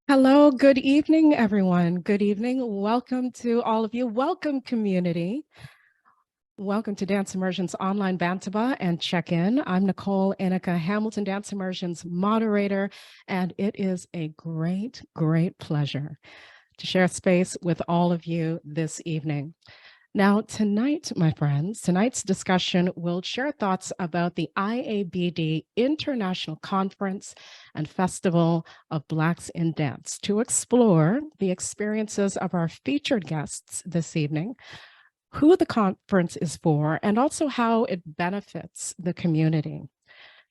Hello, good evening, everyone. Good evening. Welcome to all of you. Welcome, community. Welcome to Dance Immersion's Online Bantaba and Check-in. I'm Nicole Inica Hamilton, Dance Immersion's moderator, and it is a great pleasure to share space with all of you this evening. Now, tonight, my friends, tonight's discussion will share thoughts about the IABD International Conference and Festival of Blacks in Dance to explore the experiences of our featured guests this evening, who the conference is for, and also how it benefits the community.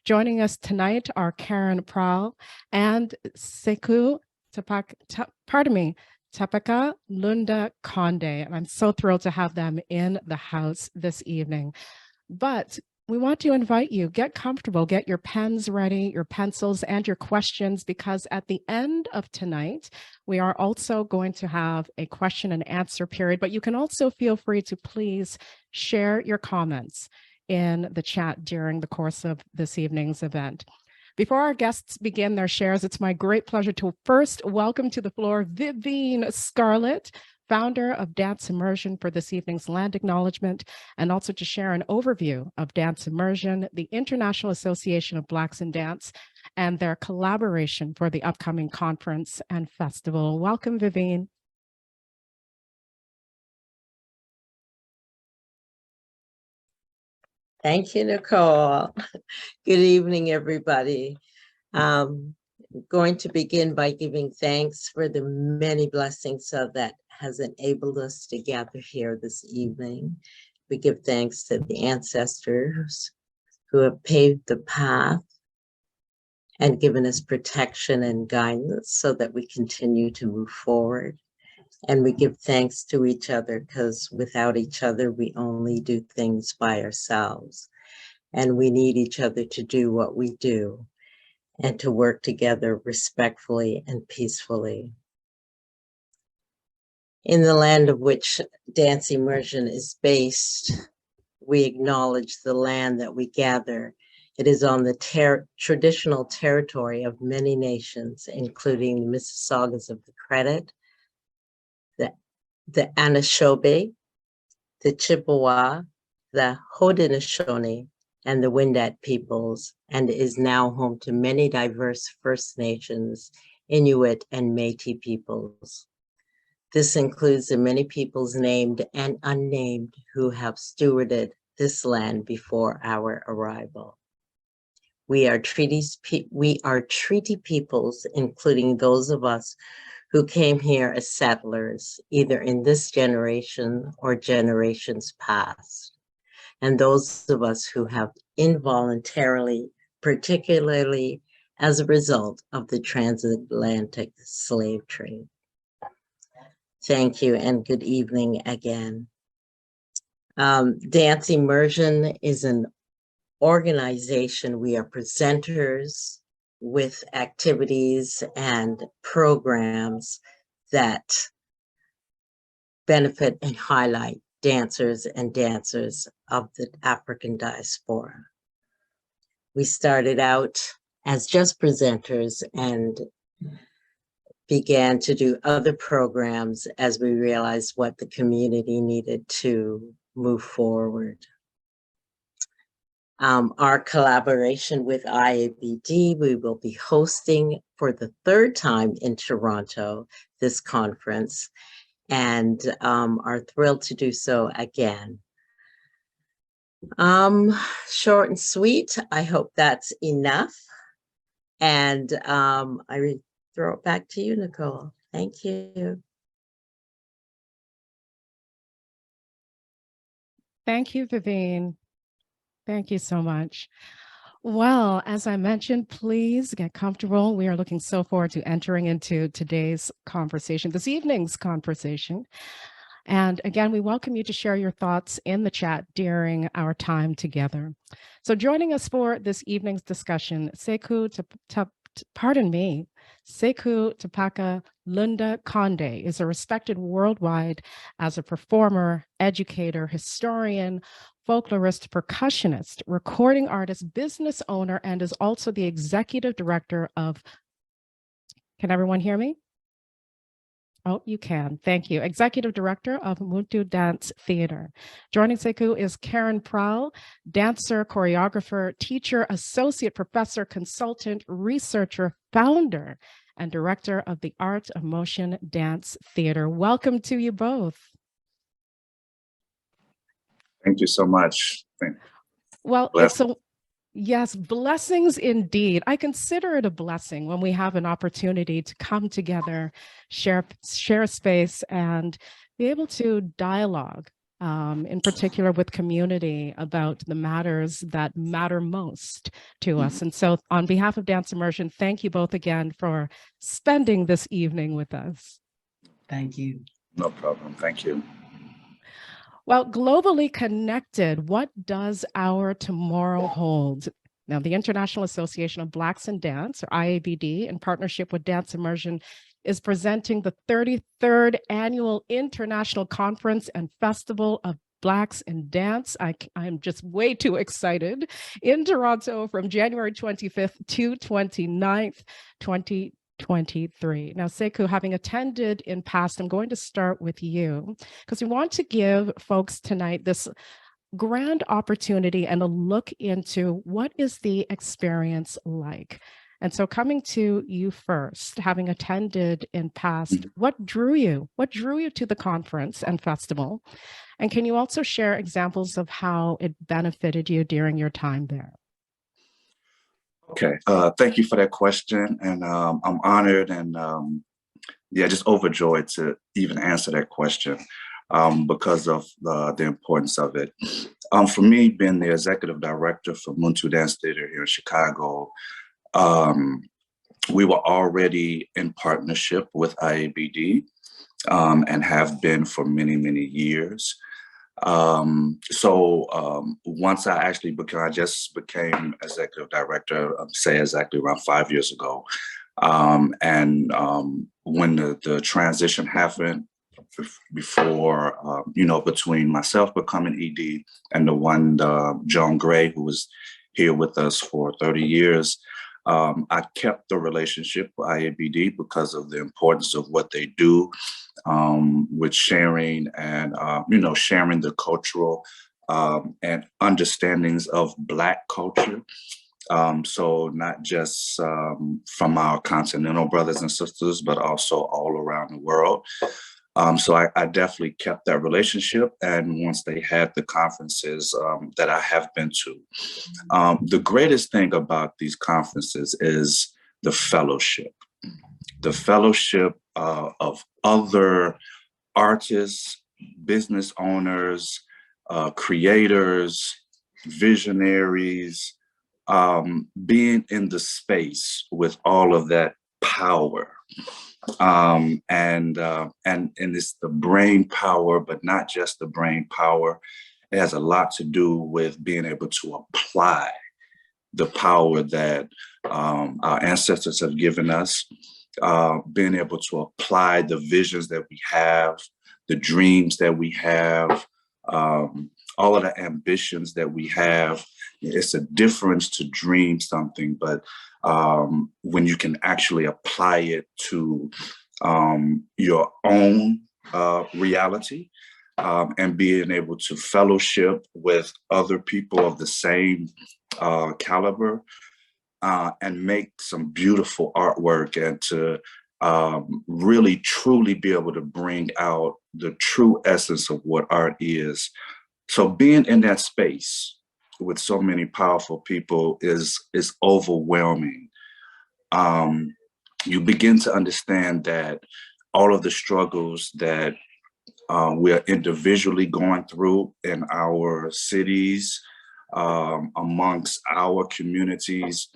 Joining us tonight are Karen Prall and Sekou, Tepaka Lunda Conde, and I'm so thrilled to have them in the house this evening. But we want to invite you, get comfortable, get your pens ready, your pencils, and your questions, because at the end of tonight, we are also going to have a question and answer period, but you can also feel free to please share your comments in the chat during the course of this evening's event. Before our guests begin their shares, it's my great pleasure to first welcome to the floor Vivienne Scarlett, founder of Dance Immersion, for this evening's land acknowledgement, and also to share an overview of Dance Immersion, the International Association of Blacks in Dance, and their collaboration for the upcoming conference and festival. Welcome, Vivienne. Thank you, Nicole. Good evening, everybody. I'm going to begin by giving thanks for the many blessings that has enabled us to gather here this evening. We give thanks to the ancestors who have paved the path and given us protection and guidance so that we continue to move forward. And we give thanks to each other, because without each other, we only do things by ourselves. And we need each other to do what we do and to work together respectfully and peacefully. In the land of which Dance Immersion is based, we acknowledge the land that we gather. It is on the traditional territory of many nations, including the Mississaugas of the Credit, the Anishinaabe, the Chippewa, the Haudenosaunee, and the Wendat peoples, and is now home to many diverse First Nations, Inuit, and Métis peoples. This includes the many peoples named and unnamed who have stewarded this land before our arrival. We are treaty peoples, including those of us who came here as settlers, either in this generation or generations past, and those of us who have involuntarily, particularly as a result of the transatlantic slave trade. Thank you and good evening again. Dance Immersion is an organization. We are presenters with activities and programs that benefit and highlight dancers and dancers of the African diaspora. We started out as just presenters and began to do other programs as we realized what the community needed to move forward. Our collaboration with IABD, we will be hosting for the third time in Toronto this conference, and are thrilled to do so again. Short and sweet, I hope that's enough. And I throw it back to you, Nicole. Thank you. Thank you, Vivienne. Thank you so much. Well, as I mentioned, please get comfortable. We are looking so forward to entering into today's conversation, this evening's conversation. And again, we welcome you to share your thoughts in the chat during our time together. So joining us for this evening's discussion, Sekou Tepaka Lunda Conde is a respected worldwide as a performer, educator, historian, folklorist, percussionist, recording artist, business owner, and is also the executive director of, can everyone hear me? Oh, you can. Thank you. Executive Director of Muntu Dance Theater. Joining Sekou is Karen Prall, dancer, choreographer, teacher, associate professor, consultant, researcher, founder, and director of the Art of Motion Dance Theater. Welcome to you both. Thank you so much. Well, yes, blessings indeed. I consider it a blessing when we have an opportunity to come together, share space, and be able to dialogue, in particular with community, about the matters that matter most to us. And so on behalf of Dance Immersion, thank you both again for spending this evening with us. Thank you. No problem. Thank you. Well, globally connected, what does our tomorrow hold? Now, the International Association of Blacks in Dance, or IABD, in partnership with Dance Immersion, is presenting the 33rd Annual International Conference and Festival of Blacks in Dance. I'm just way too excited, in Toronto from January 25th to 29th, 2023. Now, Sekou, having attended in past, I'm going to start with you because we want to give folks tonight this grand opportunity and a look into what is the experience like. And so coming to you first, having attended in past, what drew you? What drew you to the conference and festival? And can you also share examples of how it benefited you during your time there? Okay, thank you for that question. And I'm honored and just overjoyed to even answer that question because of the importance of it. For me, being the executive director for Muntu Dance Theater here in Chicago, we were already in partnership with IABD and have been for many, many years. Once I just became executive director, say exactly around 5 years ago. When the transition happened before, between myself becoming ED and the one, Joan Gray, who was here with us for 30 years, I kept the relationship with IABD because of the importance of what they do with sharing and, sharing the cultural and understandings of Black culture. So not just from our continental brothers and sisters, but also all around the world. So I definitely kept that relationship. And once they had the conferences that I have been to, the greatest thing about these conferences is the fellowship of other artists, business owners, creators, visionaries, being in the space with all of that power. And it's the brain power, but not just the brain power. It has a lot to do with being able to apply the power that our ancestors have given us, being able to apply the visions that we have, the dreams that we have, all of the ambitions that we have. It's a difference to dream something, but when you can actually apply it to your own reality and being able to fellowship with other people of the same caliber and make some beautiful artwork and to really truly be able to bring out the true essence of what art is. So being in that space with so many powerful people is overwhelming. You begin to understand that all of the struggles that we're individually going through in our cities, amongst our communities,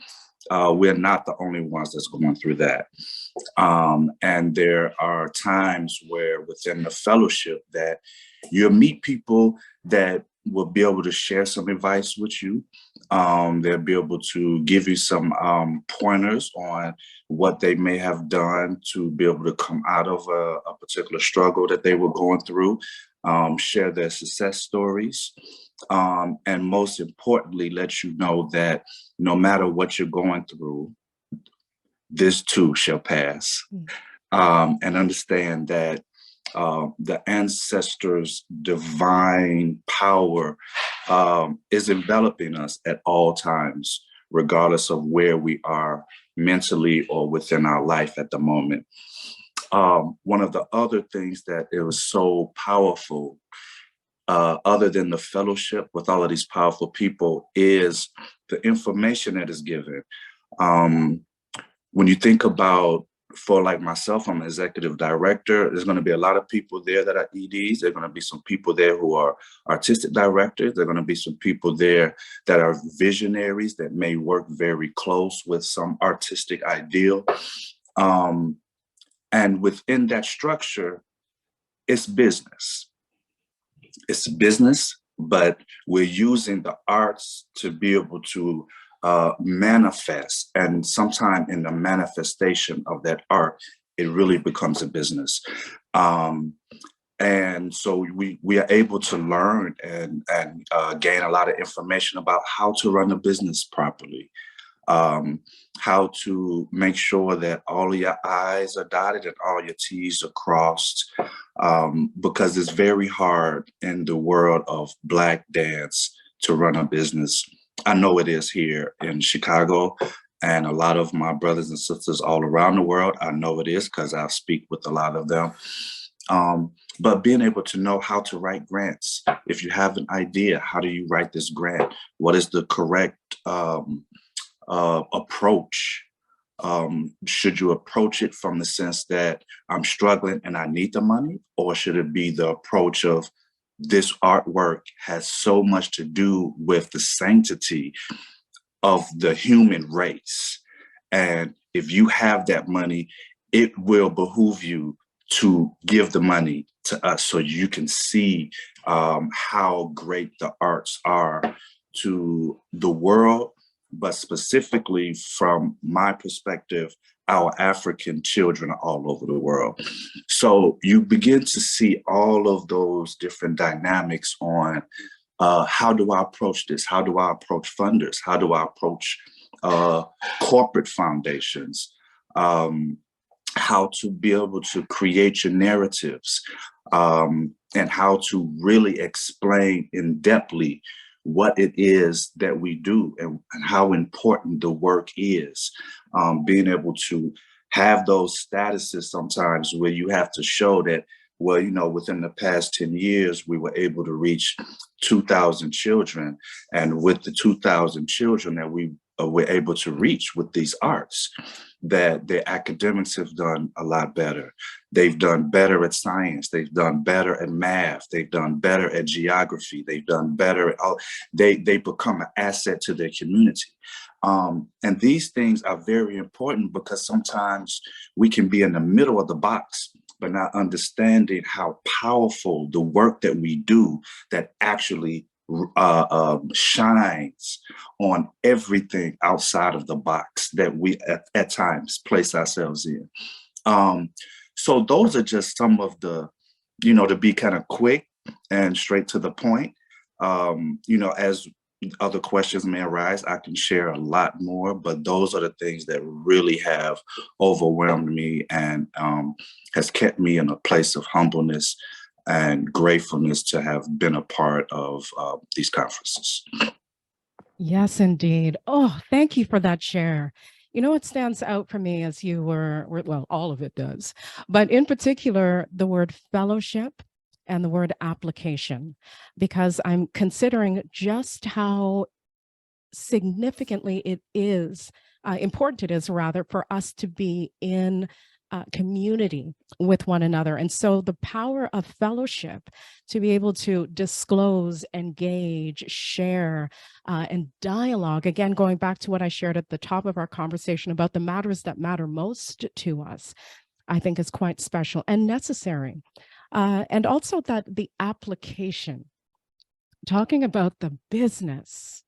we're not the only ones that's going through that. And there are times where within the fellowship that you'll meet people that will be able to share some advice with you. They'll be able to give you some pointers on what they may have done to be able to come out of a particular struggle that they were going through, share their success stories, and most importantly, let you know that no matter what you're going through, this too shall pass. and understand that the ancestors' divine power is enveloping us at all times, regardless of where we are mentally or within our life at the moment. One of the other things that it was so powerful, other than the fellowship with all of these powerful people, is the information that is given. When you think about, for like myself, I'm an executive director. There's going to be a lot of people there that are EDs. There are going to be some people there who are artistic directors. There are going to be some people there that are visionaries that may work very close with some artistic ideal. And within that structure, it's business. It's business, but we're using the arts to be able to manifest. And sometime in the manifestation of that art, it really becomes a business. And so we are able to learn and gain a lot of information about how to run a business properly, how to make sure that all of your I's are dotted and all your T's are crossed, because it's very hard in the world of Black dance to run a business. I know it is here in Chicago, and a lot of my brothers and sisters all around the world, I know it is because I speak with a lot of them. But being able to know how to write grants. If you have an idea, how do you write this grant? What is the correct approach? Should you approach it from the sense that I'm struggling and I need the money? Or should it be the approach of, this artwork has so much to do with the sanctity of the human race, and if you have that money, it will behoove you to give the money to us so you can see how great the arts are to the world, but specifically from my perspective, our African children are all over the world. So you begin to see all of those different dynamics on how do I approach this? How do I approach funders? How do I approach corporate foundations? How to be able to create your narratives, and how to really explain in depthly what it is that we do and how important the work is. Being able to have those statuses sometimes where you have to show that, well, you know, within the past 10 years, we were able to reach 2,000 children. And with the 2,000 children that we were able to reach with these arts, that their academics have done a lot better. They've done better at science. They've done better at math. They've done better at geography. They've done better at all. They become an asset to their community. And these things are very important because sometimes we can be in the middle of the box, but not understanding how powerful the work that we do that actually shines on everything outside of the box that we at times place ourselves in. So those are just some of the, you know, to be kind of quick and straight to the point. You know, as other questions may arise, I can share a lot more, but those are the things that really have overwhelmed me and has kept me in a place of humbleness and gratefulness to have been a part of these conferences. Yes, indeed. Oh, thank you for that share. You know, what stands out for me as you were, well, all of it does, but in particular, the word fellowship and the word application, because I'm considering just how significantly it is, important it is rather, for us to be in community with one another. And so the power of fellowship, to be able to disclose, engage, share, and dialogue, again, going back to what I shared at the top of our conversation about the matters that matter most to us, I think is quite special and necessary. And also that the application, talking about the business,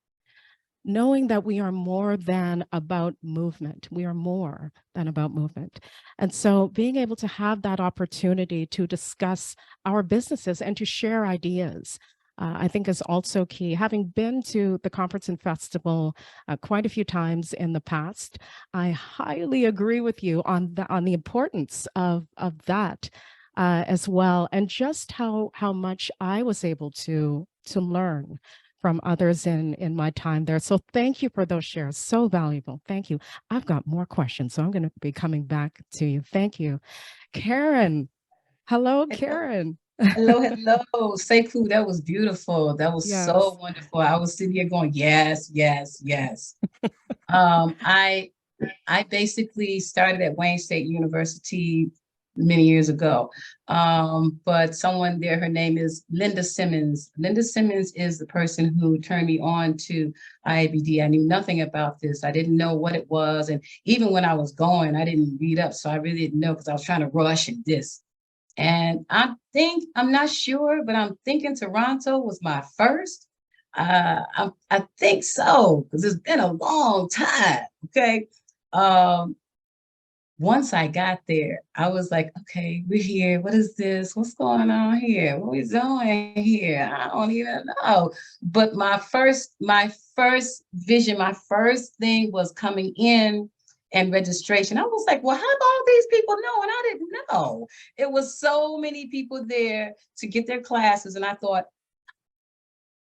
knowing that we are more than about movement. We are more than about movement. And so being able to have that opportunity to discuss our businesses and to share ideas, I think is also key. Having been to the conference and festival quite a few times in the past, I highly agree with you on the importance of that as well, and just how much I was able to learn from others in my time there. So thank you for those shares. So valuable. Thank you. I've got more questions, so I'm going to be coming back to you. Thank you. Karen. Hello, Karen. Hello, hello. Sekou, that was beautiful. That was Yes. so wonderful. I was sitting here going, yes, yes, yes. I basically started at Wayne State University many years ago. But someone there, her name is Linda Simmons. Linda Simmons is the person who turned me on to IABD. I knew nothing about this. I didn't know what it was. And even when I was going, I didn't read up. So I really didn't know because I was trying to rush and this. And I'm not sure, but I'm thinking Toronto was my first. I think so, because it's been a long time. Okay. Once I got there, I was like, okay, we're here. What is this? What's going on here? What are we doing here? I don't even know. But my first vision, my first thing was coming in and registration. I was like, well, how do all these people know? And I didn't know. It was so many people there to get their classes. And I thought,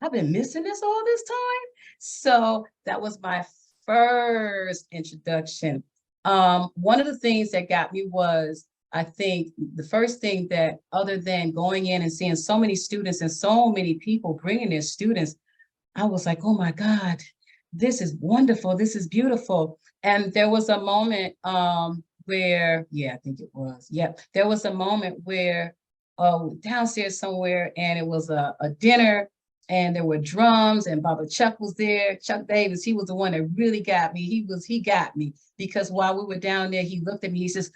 I've been missing this all this time. So that was my first introduction. One of the things that got me was, I think the first thing that, other than going in and seeing so many students and so many people bringing their students, I was like, oh my God, this is wonderful. This is beautiful. And there was a moment where, yeah, I think it was. Yeah, there was a moment where downstairs somewhere, and it was a dinner, and there were drums, and Baba Chuck was there. Chuck Davis, he was the one that really got me. He got me because while we were down there, he looked at me, he says,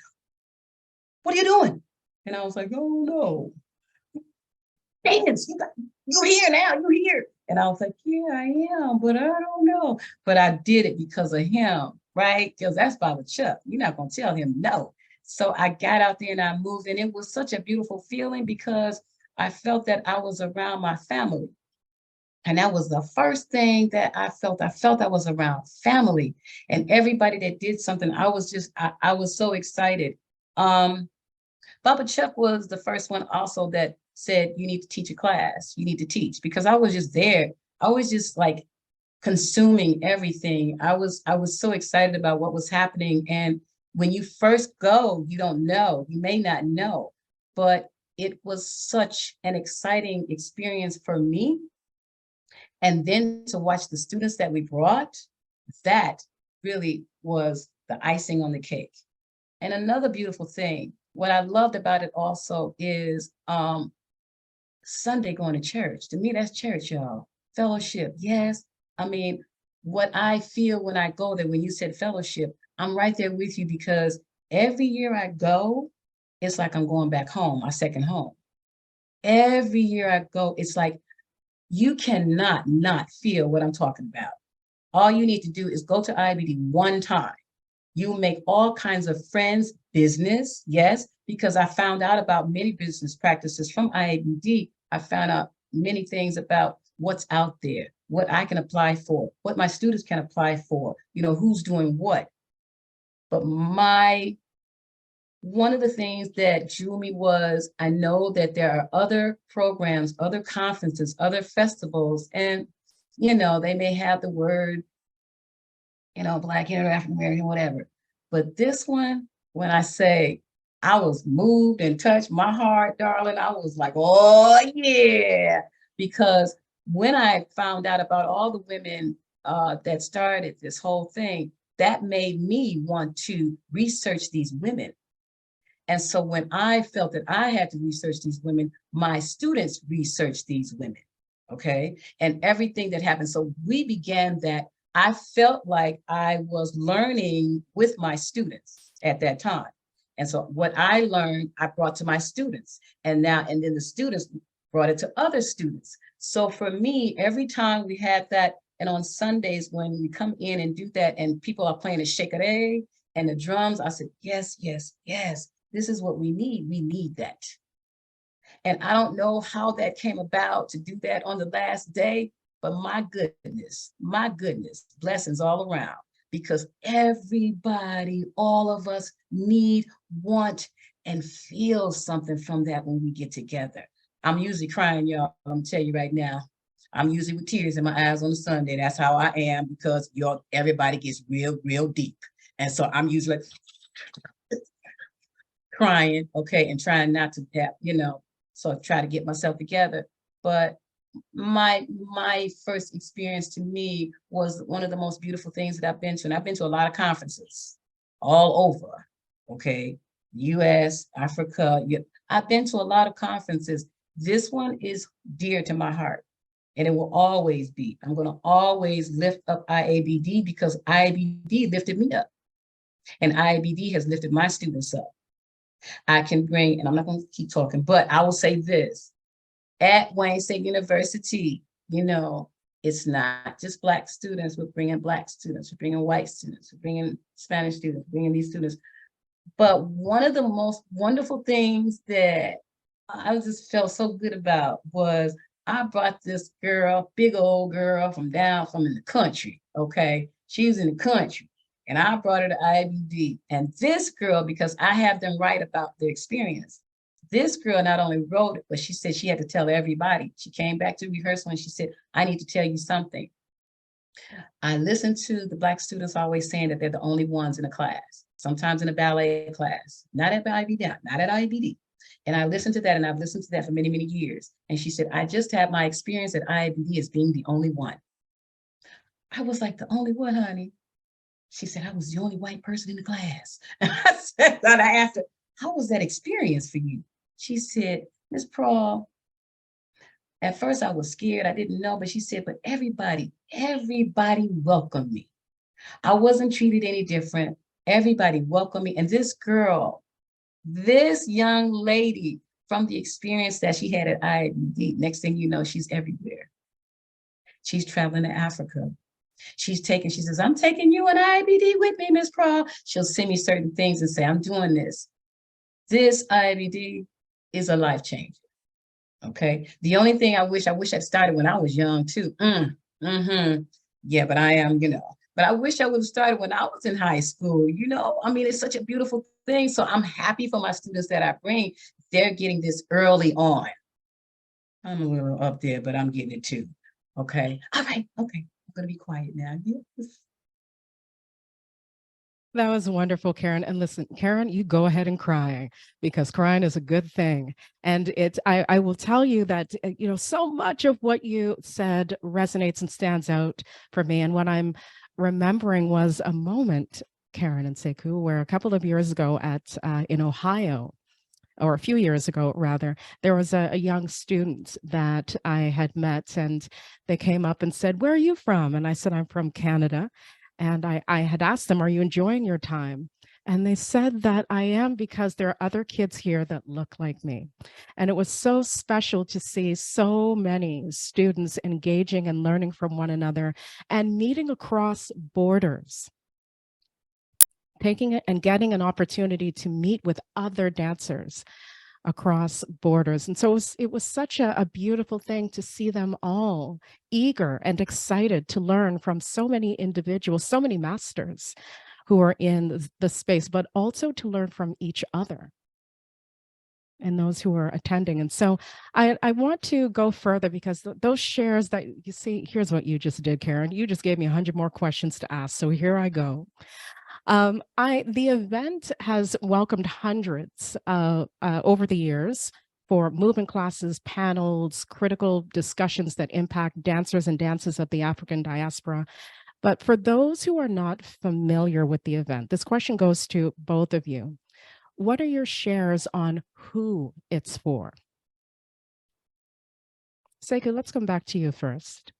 what are you doing? And I was like, oh no. Dance, you're here now, you're here. And I was like, yeah, I am, but I don't know. But I did it because of him, right? Because that's Baba Chuck. You're not going to tell him no. So I got out there and I moved, and it was such a beautiful feeling because I felt that I was around my family. And that was the first thing that I felt. I felt I was around family, and everybody that did something, I was so excited. Baba Chuck was the first one also that said, you need to teach a class, you need to teach, because I was just there. I was just like consuming everything. I was so excited about what was happening. And when you first go, you don't know, you may not know, but it was such an exciting experience for me. And then to watch the students that we brought, that really was the icing on the cake. And another beautiful thing, what I loved about it also is Sunday going to church. To me, that's church, y'all. Fellowship, yes. I mean, what I feel when I go there, when you said fellowship, I'm right there with you, because every year I go, it's like I'm going back home, my second home. Every year I go, it's like you cannot not feel what I'm talking about. All you need to do is go to IABD one time. You make all kinds of friends, business, yes, because I found out about many business practices from IABD. I found out many things about what's out there, what I can apply for, what my students can apply for, you know, who's doing what. But one of the things that drew me was, I know that there are other programs, other conferences, other festivals, and, you know, they may have the word, you know, Black, African American, whatever. But this one, when I say I was moved and touched my heart, darling, I was like, oh yeah. Because when I found out about all the women that started this whole thing, that made me want to research these women. And so when I felt that I had to research these women, my students researched these women, okay? And everything that happened. So we began that. I felt like I was learning with my students at that time. And so what I learned, I brought to my students. And then the students brought it to other students. So for me, every time we had that, and on Sundays when we come in and do that, and people are playing the shekere and the drums, I said, yes, yes, yes. This is what we need. We need that. And I don't know how that came about to do that on the last day, but my goodness, blessings all around, because everybody, all of us need, want, and feel something from that when we get together. I'm usually crying, y'all. I'm gonna tell you right now. I'm usually with tears in my eyes on a Sunday. That's how I am, because everybody gets real, real deep. And so I'm usually crying, okay, and trying not to have, so I try to get myself together. But my first experience to me was one of the most beautiful things that I've been to. And I've been to a lot of conferences all over, okay, US, Africa. I've been to a lot of conferences. This one is dear to my heart, and it will always be. I'm going to always lift up IABD, because IABD lifted me up, and IABD has lifted my students up. I can bring, and I'm not going to keep talking, but I will say this. At Wayne State University, it's not just Black students. We're bringing Black students, we're bringing white students, we're bringing Spanish students, we're bringing these students. But one of the most wonderful things that I just felt so good about was I brought this girl, big old girl from in the country, okay? She was in the country, and I brought her to IABD. And this girl, because I have them write about their experience, this girl not only wrote it, but she said she had to tell everybody. She came back to rehearsal and she said, I need to tell you something. I listen to the Black students always saying that they're the only ones in the class, sometimes in a ballet class, not at IABD, not at IABD. And I listened to that, and I've listened to that for many, many years. And she said, I just had my experience at IABD as being the only one. I was like, the only one, honey? She said, I was the only white person in the class. And I asked her, how was that experience for you? She said, Ms. Prall, at first I was scared. I didn't know, but she said, but everybody welcomed me. I wasn't treated any different. Everybody welcomed me. And this girl, this young lady, from the experience that she had at IABD, next thing you know, she's everywhere. She's traveling to Africa. She says, I'm taking you and IABD with me, Ms. Prall. She'll send me certain things and say, I'm doing this. This IABD is a life changer. Okay. The only thing I wish I'd started when I was young too. Yeah, but I am, but I wish I would have started when I was in high school. I mean, it's such a beautiful thing. So I'm happy for my students that I bring. They're getting this early on. I'm a little up there, but I'm getting it too. Okay. All right. Okay. I'm going to be quiet now. Yes. That was wonderful, Karen. And listen, Karen, you go ahead and cry, because crying is a good thing. And I will tell you that, so much of what you said resonates and stands out for me. And what I'm remembering was a moment, Karen and Sekou, where a couple of years ago in Ohio, or a few years ago, rather, there was a young student that I had met, and they came up and said, where are you from? And I said, I'm from Canada. And I had asked them, are you enjoying your time? And they said that I am, because there are other kids here that look like me. And it was so special to see so many students engaging and learning from one another and meeting across borders, taking it and getting an opportunity to meet with other dancers across borders. And so it was such a beautiful thing to see them all eager and excited to learn from so many individuals, so many masters who are in the space, but also to learn from each other and those who are attending. And so I want to go further, because those shares that you see, here's what you just did, Karen. You just gave me 100 more questions to ask. So here I go. The event has welcomed hundreds over the years for movement classes, panels, critical discussions that impact dancers and dances of the African diaspora. But for those who are not familiar with the event, this question goes to both of you. What are your shares on who it's for? Sekou, let's come back to you first.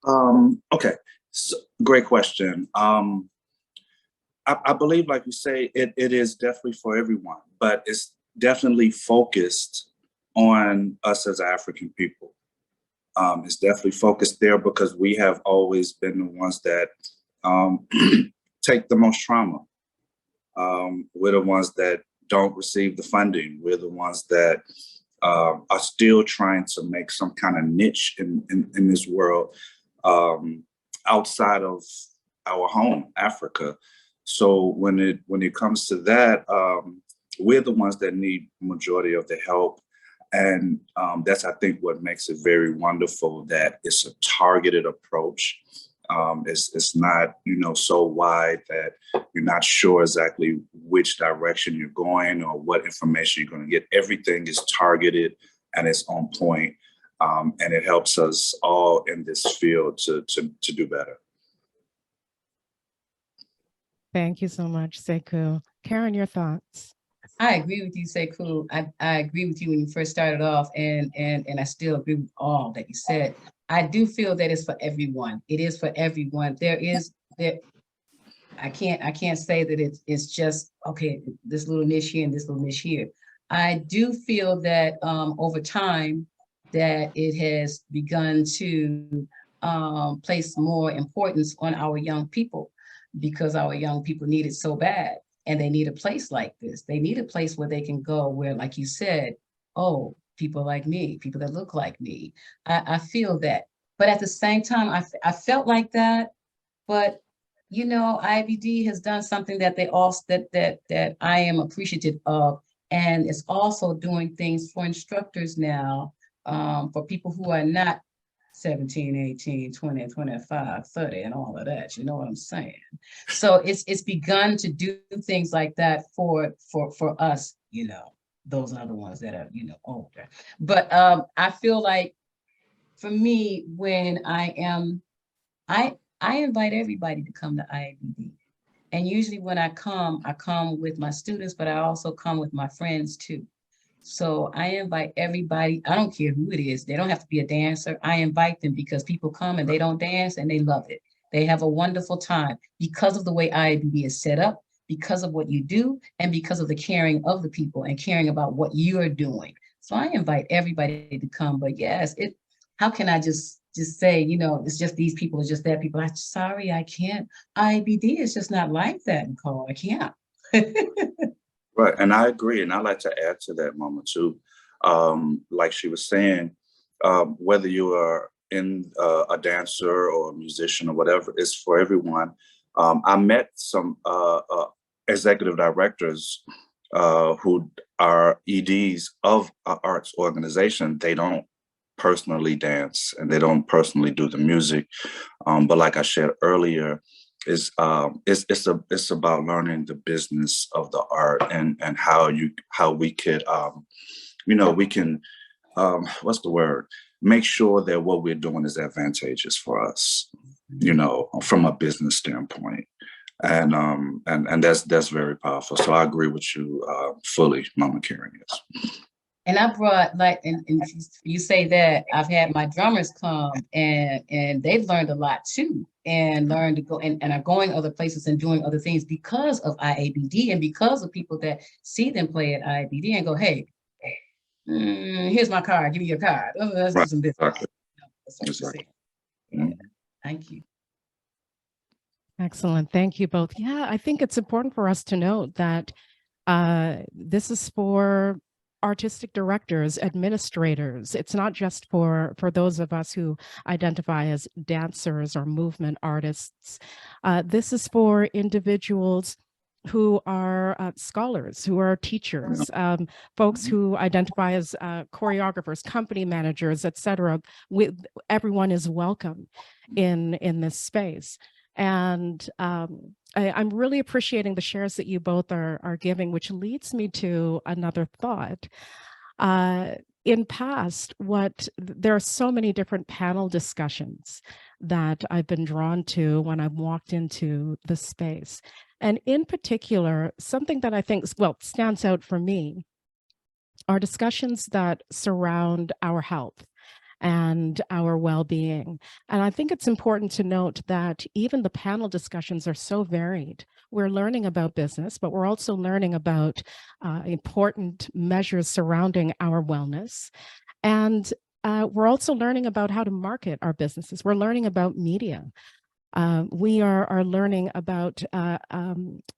Okay, so, great question. I believe, like you say, it is definitely for everyone, but it's definitely focused on us as African people. It's definitely focused there because we have always been the ones that take the most trauma. We're the ones that don't receive the funding. We're the ones that are still trying to make some kind of niche in this world outside of our home, Africa. So when it comes to that, we're the ones that need majority of the help. And that's, I think, what makes it very wonderful, that it's a targeted approach. It's not, so wide that you're not sure exactly which direction you're going or what information you're going to get. Everything is targeted and it's on point, and it helps us all in this field to do better. Thank you so much, Sekou. Karen, your thoughts? I agree with you, Sekou. I agree with you when you first started off, and I still agree with all that you said. I do feel that it's for everyone. It is for everyone. I can't say that it's just, okay, this little niche here and this little niche here. I do feel that over time that it has begun to place more importance on our young people, because our young people need it so bad. And they need a place like this. They need a place where they can go where, like you said, oh, people like me, people that look like me. I feel that. But at the same time, I felt like that. But, IABD has done something that that I am appreciative of. And it's also doing things for instructors now, for people who are not 17, 18, 20, 25, 30, and all of that. You know what I'm saying? So it's begun to do things like that for us, those are the ones that are, older. But I feel like for me, when I invite everybody to come to IABD. And usually when I come with my students, but I also come with my friends too. So I invite everybody. I don't care who it is. They don't have to be a dancer. I invite them because people come and they don't dance and they love it. They have a wonderful time because of the way IABD is set up, because of what you do, and because of the caring of the people and caring about what you're doing. So I invite everybody to come. But yes, how can I just say, it's just these people, it's just that people. I'm sorry, I can't. IABD is just not like that, Nicole. I can't. Right, and I agree, and I like to add to that, Mama, too. Like she was saying, whether you are in a dancer or a musician or whatever, it's for everyone. I met some executive directors who are EDs of an arts organization. They don't personally dance and they don't personally do the music, but like I said earlier, it's about learning the business of the art and how we could we can what's the word, make sure that what we're doing is advantageous for us, from a business standpoint, and that's very powerful. So I agree with you fully, Mama Karen. Yes. And I brought and you say that I've had my drummers come and they've learned a lot too, and learned to go and are going other places and doing other things because of IABD and because of people that see them play at IABD and go, hey, here's my card, give me your card. Oh, let's do some business. Exactly. That's what Exactly. Yeah. Thank you. Excellent. Thank you both. Yeah, I think it's important for us to note that this is for artistic directors, administrators. It's not just for those of us who identify as dancers or movement artists. This is for individuals who are scholars, who are teachers, folks who identify as choreographers, company managers, etc. Everyone is welcome in this space. And I'm really appreciating the shares that you both are giving, which leads me to another thought. In past, there are so many different panel discussions that I've been drawn to when I've walked into the space. And in particular, something that I think, stands out for me are discussions that surround our health and our well-being. And I think it's important to note that even the panel discussions are so varied. We're learning about business, but we're also learning about important measures surrounding our wellness. And we're also learning about how to market our businesses. We're learning about media. We are learning about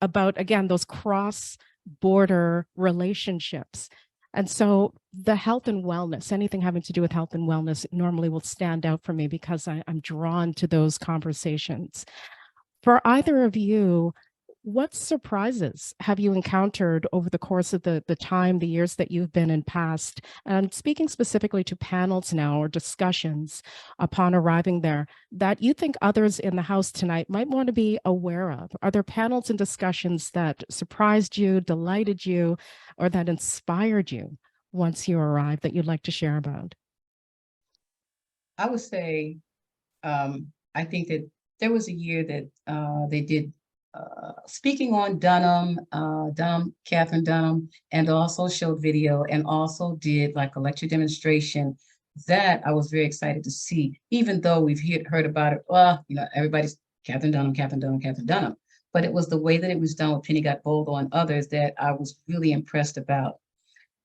again, those cross border relationships. And so the health and wellness, anything having to do with health and wellness normally will stand out for me because I'm drawn to those conversations. For either of you, what surprises have you encountered over the course of the time, the years that you've been in past? And speaking specifically to panels now or discussions upon arriving there that you think others in the house tonight might want to be aware of? Are there panels and discussions that surprised you, delighted you, or that inspired you once you arrived that you'd like to share about? I would say, I think that there was a year that they did speaking on Dunham, Catherine Dunham, and also showed video and also did like a lecture demonstration that I was very excited to see, even though we've heard about it. Well, everybody's Catherine Dunham, Catherine Dunham, Catherine Dunham. But it was the way that it was done with Penny Got Bold and others that I was really impressed about.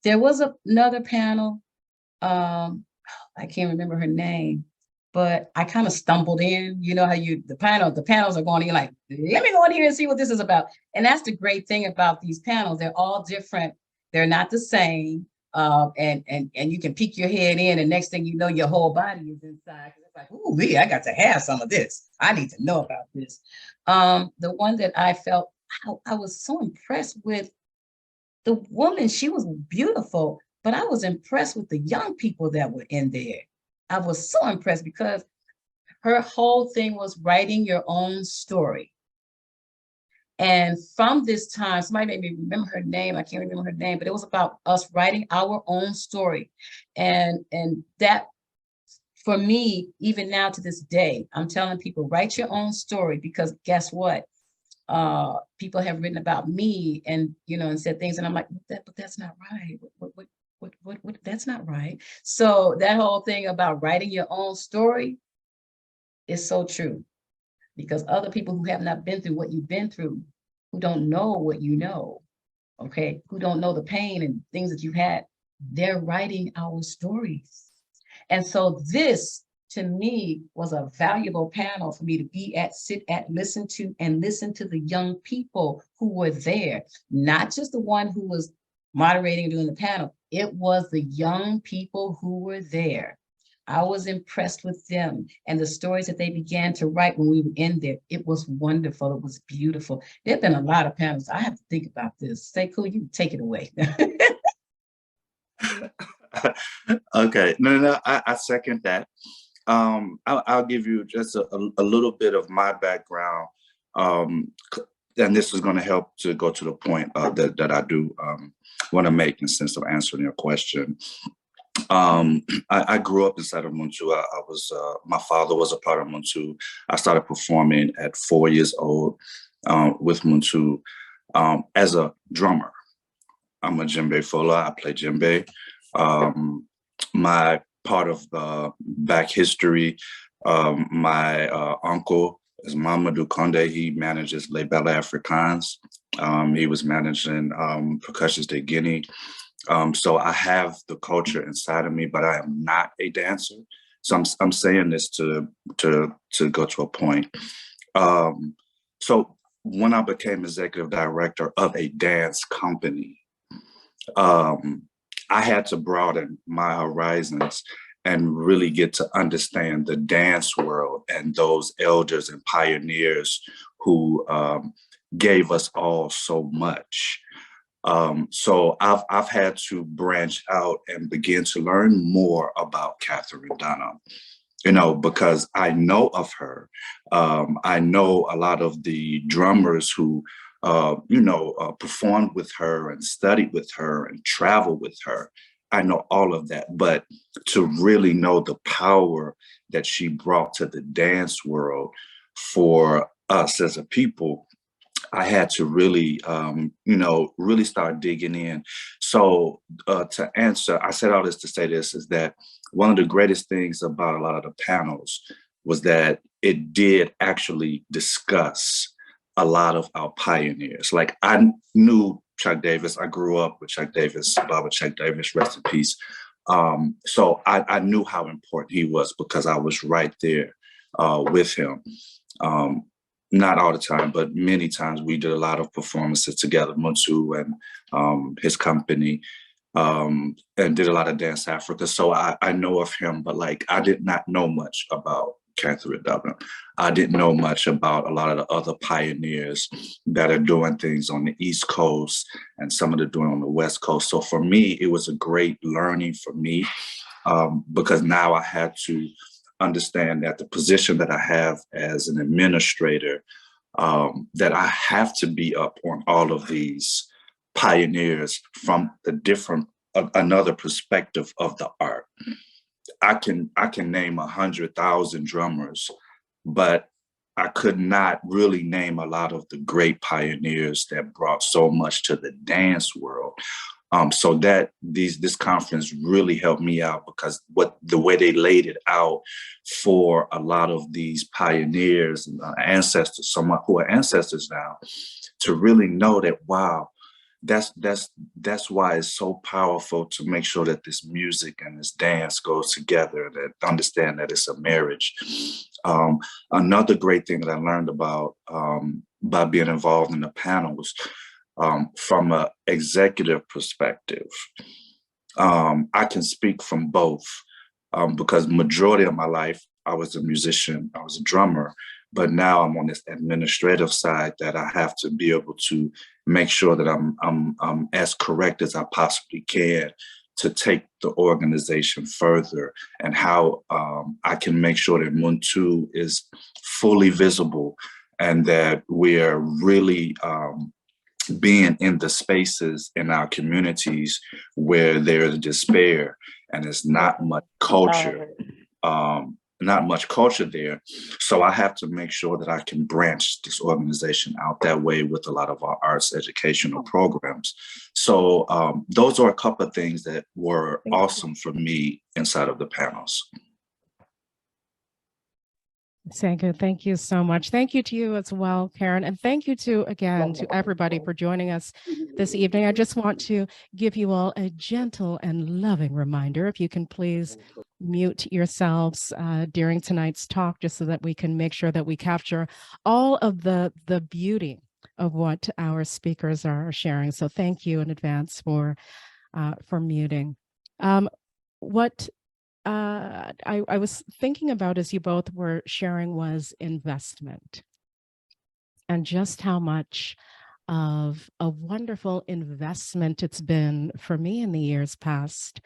There was another panel. I can't remember her name, but I kind of stumbled in. You know how the panels are going, you're like, let me go in here and see what this is about. And that's the great thing about these panels. They're all different. They're not the same. And you can peek your head in, and next thing you know, your whole body is inside. It's like, ooh, I got to have some of this. I need to know about this. The one that I felt, I was so impressed with the woman. She was beautiful, but I was impressed with the young people that were in there. I was so impressed because her whole thing was writing your own story. And from this time, somebody made me remember her name. I can't remember her name, but it was about us writing our own story. And that, for me, even now to this day, I'm telling people, write your own story, because guess what? People have written about me and, and said things, and I'm like, but that's not right. What, that's not right. So that whole thing about writing your own story is so true, because other people who have not been through what you've been through, who don't know what you know, okay, who don't know the pain and things that you've had, they're writing our stories. And so this, to me, was a valuable panel for me to be at, sit at, listen to the young people who were there, not just the one who was moderating and doing the panel. It was the young people who were there. I was impressed with them and the stories that they began to write when we were in there. It was wonderful. It was beautiful. There have been a lot of panels. I have to think about this. Sekou, you take it away. Okay, no, I second that. I'll give you just a little bit of my background, and this is going to help to go to the point that I do want to make in sense of answering your question. I grew up inside of Muntu. My father was a part of Muntu. I started performing at 4 years old with Muntu as a drummer. I'm a djembe fola. I play djembe. My part of back history, my uncle is Mamadou Conde. He manages Les Belles Africains. He was managing Percussions de Guinea. So I have the culture inside of me, but I am not a dancer. So I'm saying this to go to a point. So when I became executive director of a dance company, I had to broaden my horizons and really get to understand the dance world and those elders and pioneers who gave us all so much. So I've had to branch out and begin to learn more about Catherine Dunham, because I know of her. I know a lot of the drummers who, performed with her and studied with her and traveled with her. I know all of that, but to really know the power that she brought to the dance world for us as a people, I had to really, really start digging in. So to answer, I said all this to say this, is that one of the greatest things about a lot of the panels was that it did actually discuss a lot of our pioneers. Like, I knew Chuck Davis. I grew up with Chuck Davis, Baba Chuck Davis, rest in peace. So I knew how important he was because I was right there with him. not all the time, but many times we did a lot of performances together, Muntu and his company, and did a lot of Dance Africa. So I know of him, but like I did not know much about Catherine Dublin. I didn't know much about a lot of the other pioneers that are doing things on the East Coast and some of them doing on the West Coast. So for me, it was a great learning for me, because now I had to understand that the position that I have as an administrator, that I have to be up on all of these pioneers from the different, another perspective of the art. I can name 100,000 drummers, but I could not really name a lot of the great pioneers that brought so much to the dance world. So that this conference really helped me out, because the way they laid it out for a lot of these pioneers and ancestors, someone who are ancestors now, to really know that, wow, that's why it's so powerful to make sure that this music and this dance goes together, that understand that it's a marriage. Another great thing that I learned about by being involved in the panels, from an executive perspective, I can speak from both, because majority of my life I was a musician, I was a drummer, but now I'm on this administrative side that I have to be able to make sure that I'm as correct as I possibly can to take the organization further, and how I can make sure that Muntu is fully visible, and that we're really being in the spaces in our communities where there's despair and there's not much culture, there. So I have to make sure that I can branch this organization out that way with a lot of our arts educational programs. So those are a couple of things that were awesome for me inside of the panels. Sekou, thank you so much. Thank you to you as well, Karen. And thank you to everybody for joining us this evening. I just want to give you all a gentle and loving reminder, if you can please mute yourselves during tonight's talk, just so that we can make sure that we capture all of the beauty of what our speakers are sharing. So thank you in advance for muting. I was thinking about, as you both were sharing, was investment, and just how much of a wonderful investment it's been for me in the years past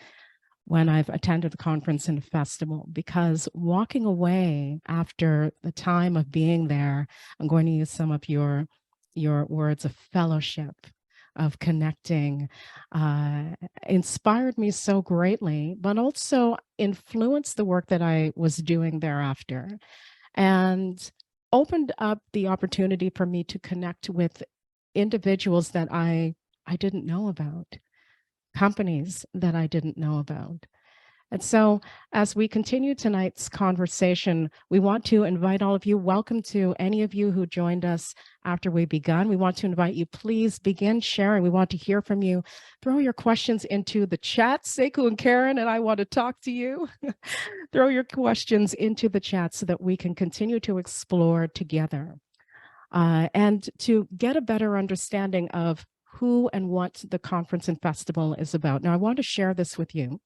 when I've attended the conference and festival, because walking away after the time of being there, I'm going to use some of your words of fellowship, of connecting, inspired me so greatly, but also influenced the work that I was doing thereafter, and opened up the opportunity for me to connect with individuals that I didn't know about, companies that I didn't know about. And so as we continue tonight's conversation, we want to invite all of you, welcome to any of you who joined us after we begun. We want to invite you, please begin sharing. We want to hear from you. Throw your questions into the chat. Sekou and Karen and I want to talk to you. Throw your questions into the chat so that we can continue to explore together, and to get a better understanding of who and what the conference and festival is about. Now, I want to share this with you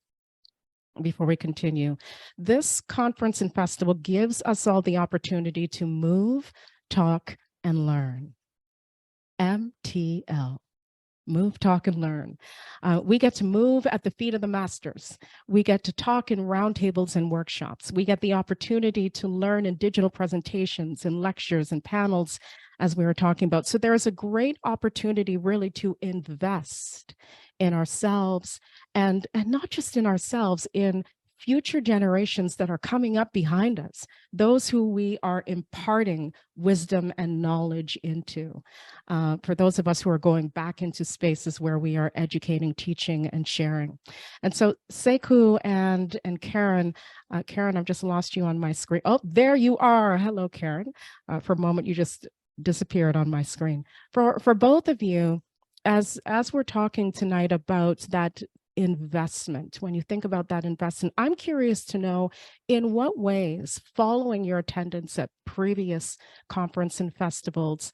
before we continue. This conference and festival gives us all the opportunity to move, talk, and learn. MTL. Move, talk, and learn. We get to move at the feet of the masters. We get to talk in roundtables and workshops. We get the opportunity to learn in digital presentations and lectures and panels, as we were talking about. So there is a great opportunity really to invest in ourselves, and not just in ourselves, in future generations that are coming up behind us, those who we are imparting wisdom and knowledge into. For those of us who are going back into spaces where we are educating, teaching, and sharing. And so Sekou and Karen, Karen, I've just lost you on my screen. Oh, there you are. Hello, Karen. For a moment, you just disappeared on my screen. For both of you, as we're talking tonight about that investment, when you think about that investment, I'm curious to know in what ways, following your attendance at previous conference and festivals,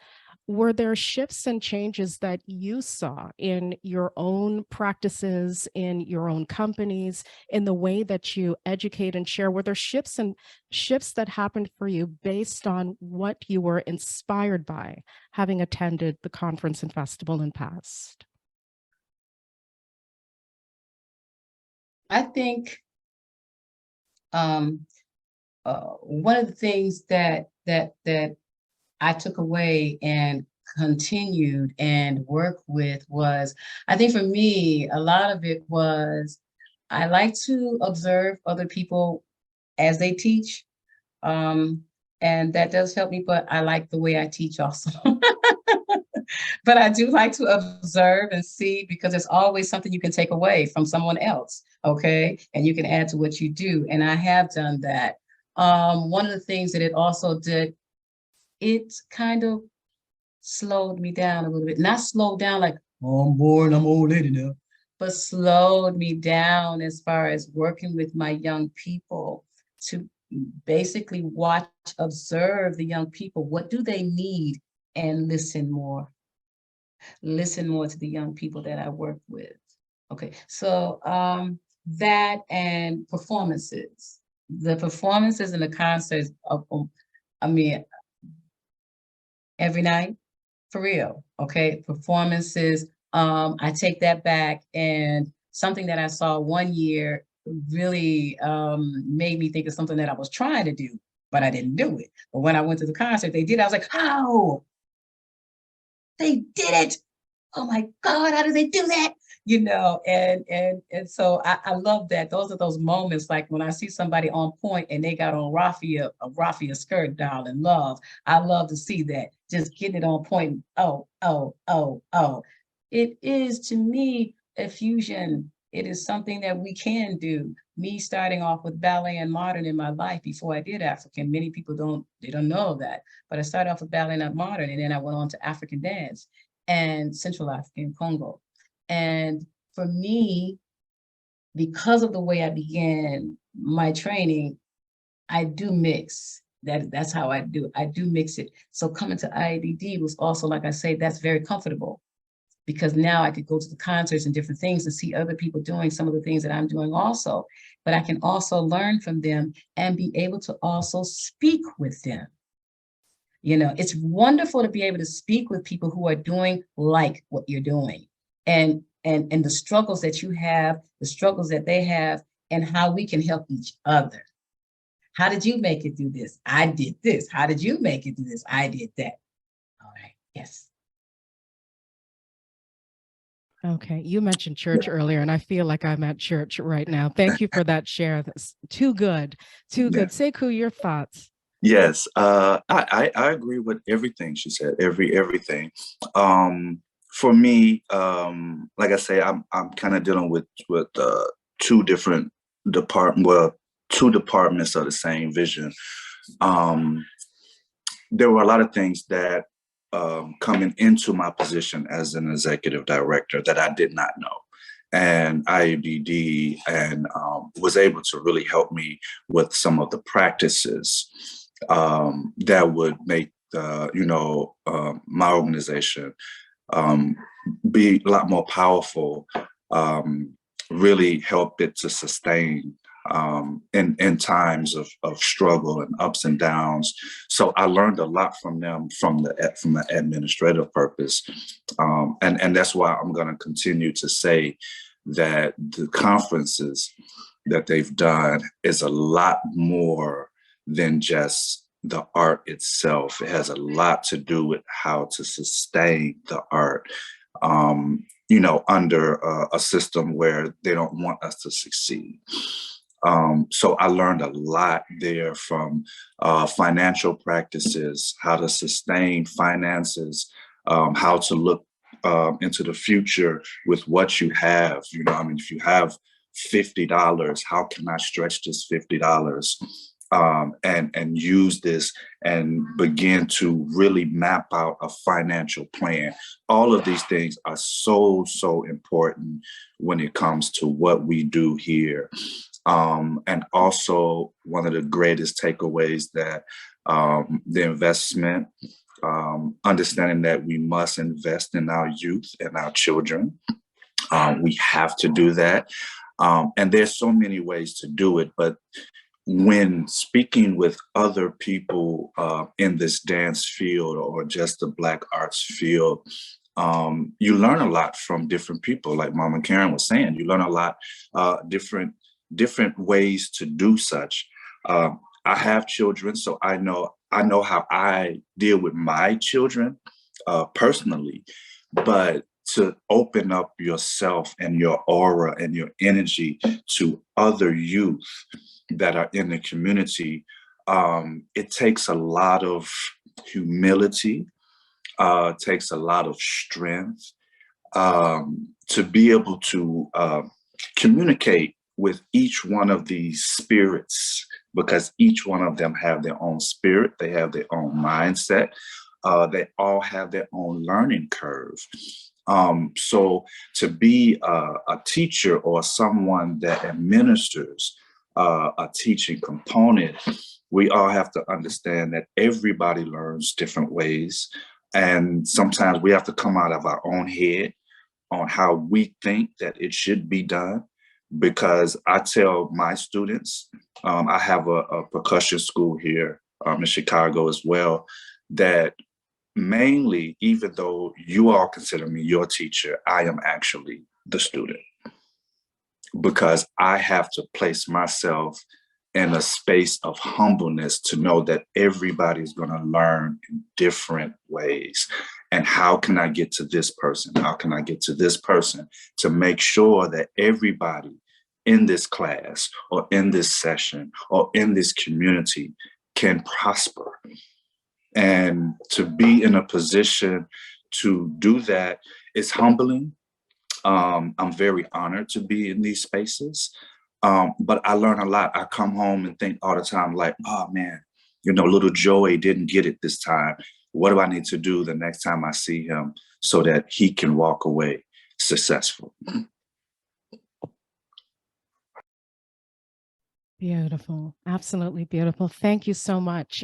were there shifts and changes that you saw in your own practices, in your own companies, in the way that you educate and share? Were there shifts that happened for you based on what you were inspired by having attended the conference and festival in past? I think one of the things that I took away and continued and worked with was, I think for me, a lot of it was, I like to observe other people as they teach. And that does help me, but I like the way I teach also. But I do like to observe and see, because there's always something you can take away from someone else, okay? And you can add to what you do, and I have done that. One of the things that it also did, it kind of slowed me down a little bit. Not slowed down like, oh, I'm bored, I'm old lady now, but slowed me down as far as working with my young people to basically watch, observe the young people. What do they need? And listen more. Listen more to the young people that I work with. Okay, so that and performances. The performances and the concerts, I mean, every night, for real, okay? Performances, I take that back, and something that I saw one year really made me think of something that I was trying to do, but I didn't do it. But when I went to the concert, they did. I was like, how? They did it. Oh my God, how did they do that? You know, and so I love that. Those are those moments, like when I see somebody on point and they got on a raffia skirt, darling, love. I love to see that. Just getting it on point. Oh, oh, oh, oh. It is, to me, a fusion. It is something that we can do. Me starting off with ballet and modern in my life before I did African. Many people don't know that. But I started off with ballet and modern, and then I went on to African dance and Central African Congo. And for me, because of the way I began my training, I do mix. That's how I do it. I do mix it. So coming to IABD was also, like I say, that's very comfortable, because now I could go to the concerts and different things and see other people doing some of the things that I'm doing also. But I can also learn from them and be able to also speak with them. You know, it's wonderful to be able to speak with people who are doing like what you're doing, and the struggles that you have, the struggles that they have, and how we can help each other. How did you make it do this? I did this. How did you make it do this? I did that. All right. Yes. Okay, you mentioned church earlier, and I feel like I'm at church right now. Thank you for that share. That's too good, too good. Sekou, your thoughts? Yes, I agree with everything she said. Everything. For me, like I say, I'm kind of dealing with two different two departments of the same vision. There were a lot of things that coming into my position as an executive director that I did not know. And IABD and was able to really help me with some of the practices that would make my organization be a lot more powerful, really help it to sustain in times of struggle and ups and downs. So I learned a lot from them from the administrative purpose. And that's why I'm going to continue to say that the conferences that they've done is a lot more than just the art itself. It has a lot to do with how to sustain the art, under a system where they don't want us to succeed. So I learned a lot there from financial practices, how to sustain finances, how to look into the future with what you have. If you have $50, how can I stretch this $50 and use this and begin to really map out a financial plan. All of these things are so important when it comes to what we do here. And also one of the greatest takeaways that the investment, understanding that we must invest in our youth and our children. We have to do that. And there's so many ways to do it, but when speaking with other people in this dance field or just the Black arts field, you learn a lot from different people. Like Mama Karen was saying, you learn a lot, different ways to do such. I have children, so I know how I deal with my children personally, but to open up yourself and your aura and your energy to other youth that are in the community, it takes a lot of humility, takes a lot of strength to be able to communicate with each one of these spirits, because each one of them have their own spirit, they have their own mindset, they all have their own learning curve. So to be a teacher or someone that administers a teaching component, we all have to understand that everybody learns different ways. And sometimes we have to come out of our own head on how we think that it should be done. Because I tell my students, I have a percussion school here in Chicago as well, that mainly, even though you all consider me your teacher, I am actually the student, because I have to place myself in a space of humbleness to know that everybody's going to learn in different ways. And how can I get to this person? How can I get to this person to make sure that everybody in this class or in this session or in this community can prosper? And to be in a position to do that is humbling. I'm very honored to be in these spaces, but I learn a lot. I come home and think all the time, like, oh man, little Joey didn't get it this time. What do I need to do the next time I see him so that he can walk away successful? Beautiful. Absolutely beautiful. Thank you so much,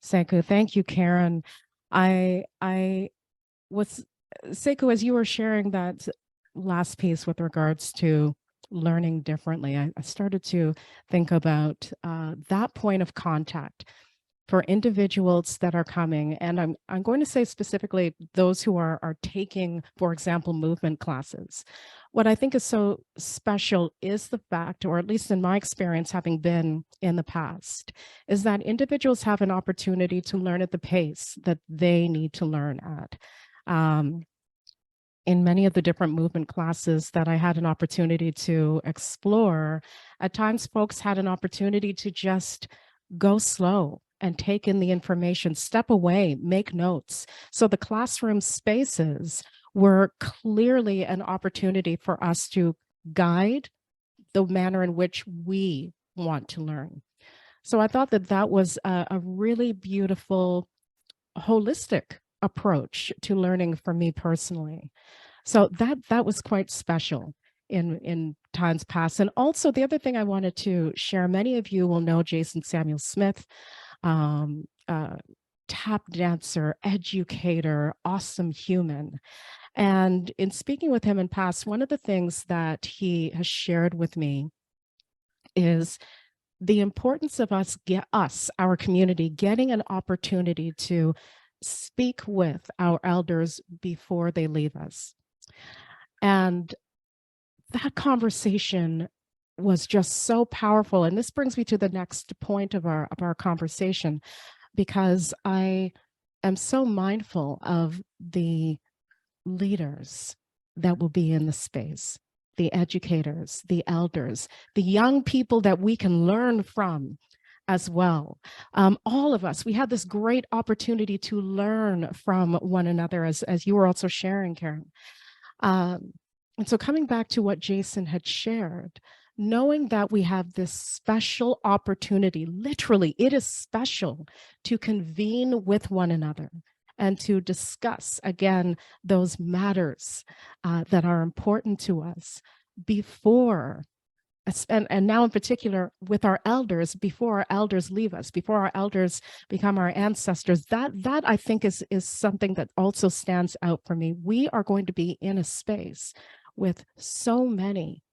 Sekou. Thank you, Karen. I was, Sekou, as you were sharing that last piece with regards to learning differently, I started to think about that point of contact for individuals that are coming. And I'm going to say specifically those who are taking, for example, movement classes. What I think is so special is the fact, or at least in my experience, having been in the past, is that individuals have an opportunity to learn at the pace that they need to learn at. In many of the different movement classes that I had an opportunity to explore, at times folks had an opportunity to just go slow and take in the information, step away, make notes. So the classroom spaces were clearly an opportunity for us to guide the manner in which we want to learn. So I thought that that was a really beautiful, holistic approach to learning for me personally. So that was quite special in times past. And also the other thing I wanted to share, many of you will know Jason Samuel Smith, tap dancer, educator, awesome human. And in speaking with him in past, one of the things that he has shared with me is the importance of our community, getting an opportunity to speak with our elders before they leave us. And that conversation was just so powerful. And this brings me to the next point of our conversation, because I am so mindful of the leaders that will be in the space, the educators, the elders, the young people that we can learn from as well. All of us, we had this great opportunity to learn from one another, as you were also sharing, Karen. And so coming back to what Jason had shared, knowing that we have this special opportunity, literally, it is special to convene with one another and to discuss, again, those matters that are important to us before, and now in particular with our elders, before our elders leave us, before our elders become our ancestors. That I think is something that also stands out for me. We are going to be in a space with so many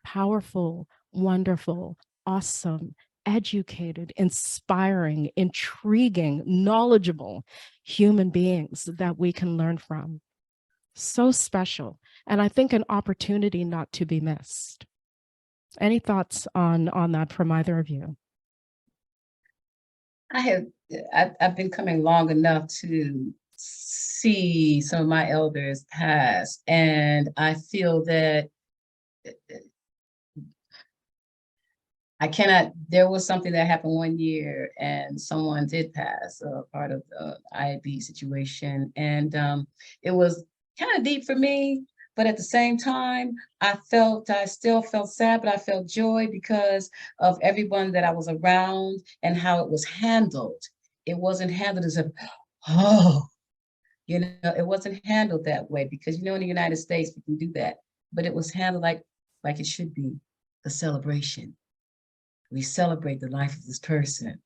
powerful, wonderful, awesome, educated, inspiring, intriguing, knowledgeable human beings that we can learn from. So special. And I think an opportunity not to be missed. Any thoughts on that from either of you? I've been coming long enough to see some of my elders pass, and I feel that there was something that happened one year and someone did pass, part of the IABD situation. And it was kind of deep for me, but at the same time, I still felt sad, but I felt joy because of everyone that I was around and how it was handled. It wasn't handled as if, oh, it wasn't handled that way because, in the United States, we can do that, but it was handled like it should be, a celebration. We celebrate the life of this person.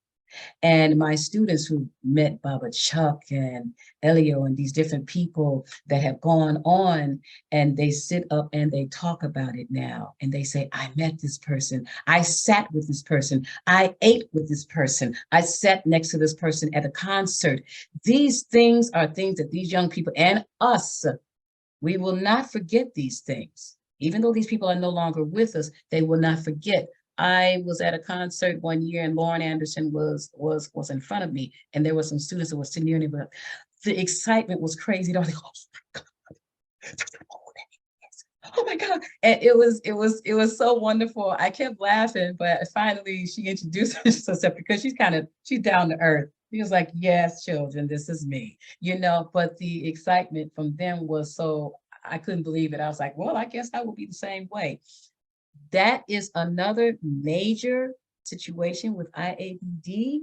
And my students who met Baba Chuck and Elio and these different people that have gone on, and they sit up and they talk about it now. And they say, I met this person. I sat with this person. I ate with this person. I sat next to this person at a concert. These things are things that these young people and us, we will not forget these things. Even though these people are no longer with us, they will not forget. I was at a concert one year and Lauren Anderson was in front of me, and there were some students that were sitting near me, but the excitement was crazy. They were like, oh my God. And it was so wonderful. I kept laughing, but finally she introduced herself because she's down to earth. She was like, yes, children, this is me, but the excitement from them was so, I couldn't believe it. I was like, well, I guess I will be the same way. That is another major situation with IABD,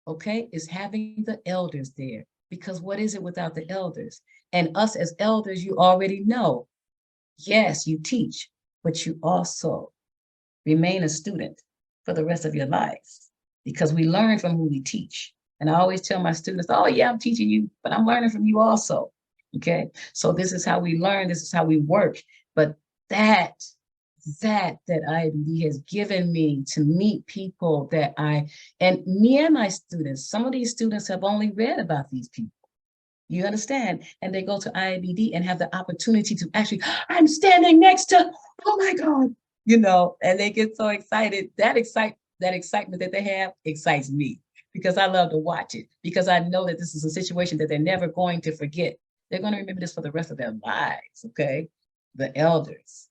okay, is having the elders there. Because what is it without the elders? And us as elders, you already know, yes, you teach, but you also remain a student for the rest of your life because we learn from who we teach. And I always tell my students, oh yeah, I'm teaching you, but I'm learning from you also, okay? So this is how we learn, this is how we work. But that IABD has given me to meet people and me and my students, some of these students have only read about these people. You understand? And they go to IABD and have the opportunity to actually, I'm standing next to, oh my God, and they get so excited. That excitement that they have excites me because I love to watch it, because I know that this is a situation that they're never going to forget. They're going to remember this for the rest of their lives, okay? The elders.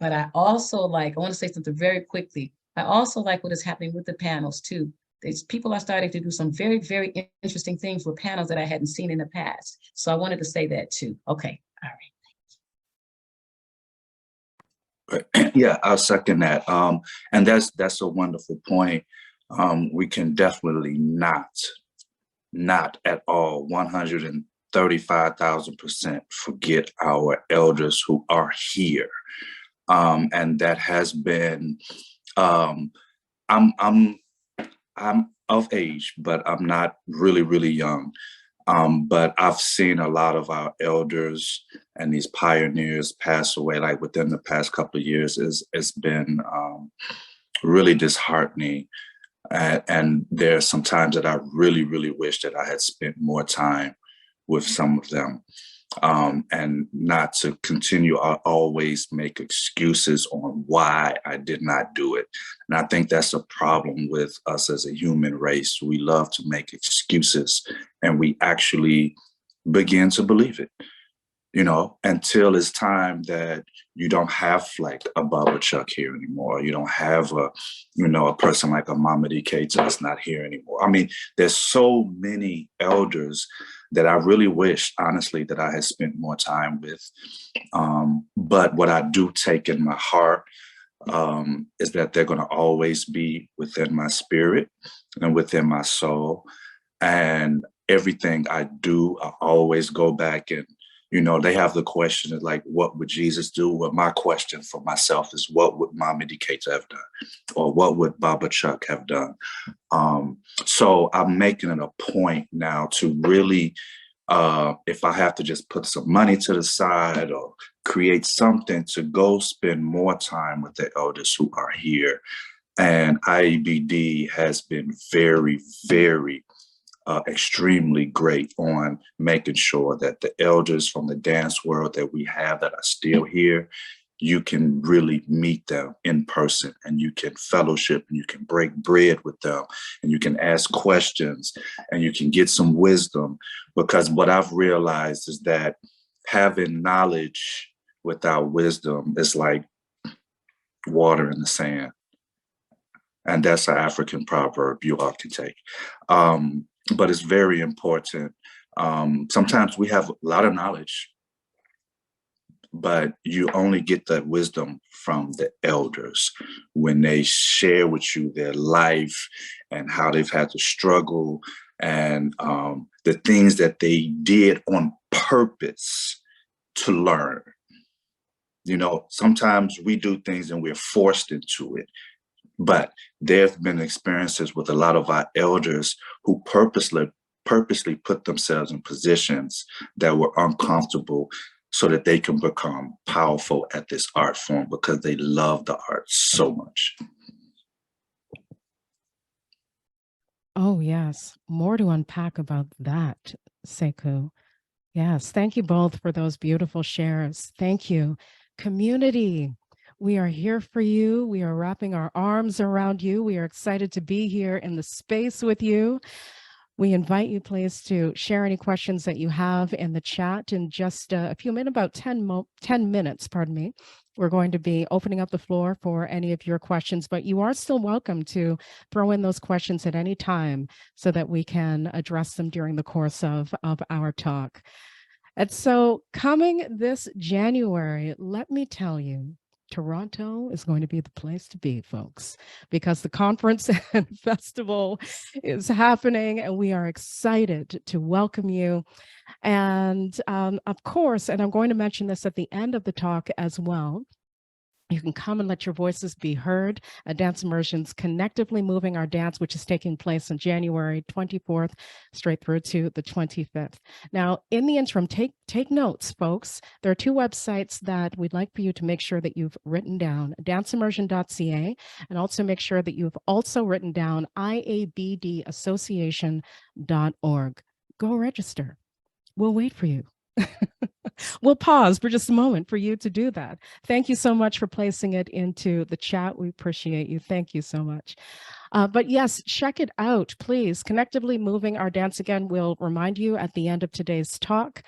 But I also I want to say something very quickly. I also like what is happening with the panels too. People are starting to do some very, very interesting things with panels that I hadn't seen in the past. So I wanted to say that too. Okay, all right. Yeah, I'll second that. And that's a wonderful point. We can definitely not at all 135,000% forget our elders who are here. And that has been, I'm of age, but I'm not really, really young. But I've seen a lot of our elders and these pioneers pass away, like within the past couple of years. It's been really disheartening. And there are some times that I really, really wish that I had spent more time with some of them. And not to continue, I always make excuses on why I did not do it. And I think that's a problem with us as a human race. We love to make excuses and we actually begin to believe it, until it's time that you don't have like a Baba Chuck here anymore. You don't have a person like a Mamadi Keita that's not here anymore. I mean, there's so many elders that I really wish, honestly, that I had spent more time with. But what I do take in my heart is that they're going to always be within my spirit and within my soul. And everything I do, I always go back and, you know, they have the question of like, what would Jesus do? Well, my question for myself is, what would Mama Keita have done? Or what would Baba Chuck have done? So I'm making it a point now to really, if I have to just put some money to the side or create something, to go spend more time with the elders who are here. And IABD has been very, very extremely great on making sure that the elders from the dance world that we have that are still here, you can really meet them in person, and you can fellowship, and you can break bread with them, and you can ask questions, and you can get some wisdom. Because what I've realized is that having knowledge without wisdom is like water in the sand. And that's an African proverb you all can take. But it's very important. Sometimes we have a lot of knowledge, but you only get that wisdom from the elders when they share with you their life and how they've had to struggle, and the things that they did on purpose to learn. You know, sometimes we do things and we're forced into it. But there have been experiences with a lot of our elders who purposely put themselves in positions that were uncomfortable so that they can become powerful at this art form because they love the art so much. Oh, yes. More to unpack about that, Sekou. Yes. Thank you both for those beautiful shares. Thank you. Community, we are here for you. We are wrapping our arms around you. We are excited to be here in the space with you. We invite you, please, to share any questions that you have in the chat in just a few minutes, about 10 minutes, pardon me. We're going to be opening up the floor for any of your questions, but you are still welcome to throw in those questions at any time so that we can address them during the course of our talk. And so coming this January, let me tell you, Toronto is going to be the place to be, folks, because the conference and festival is happening, and we are excited to welcome you. And of course, and I'm going to mention this at the end of the talk as well, you can come and let your voices be heard at Dance Immersion's Connectively Moving Our Dance, which is taking place on January 24th, straight through to the 25th. Now, in the interim, take notes, folks. There are two websites that we'd like for you to make sure that you've written down, danceimmersion.ca, and also make sure that you've also written down iabdassociation.org. Go register. We'll wait for you. We'll pause for just a moment for you to do that. Thank you so much for placing it into the chat. We appreciate you. Thank you so much. But yes, check it out, please. Connectively Moving Our Dance, again, we'll remind you at the end of today's talk.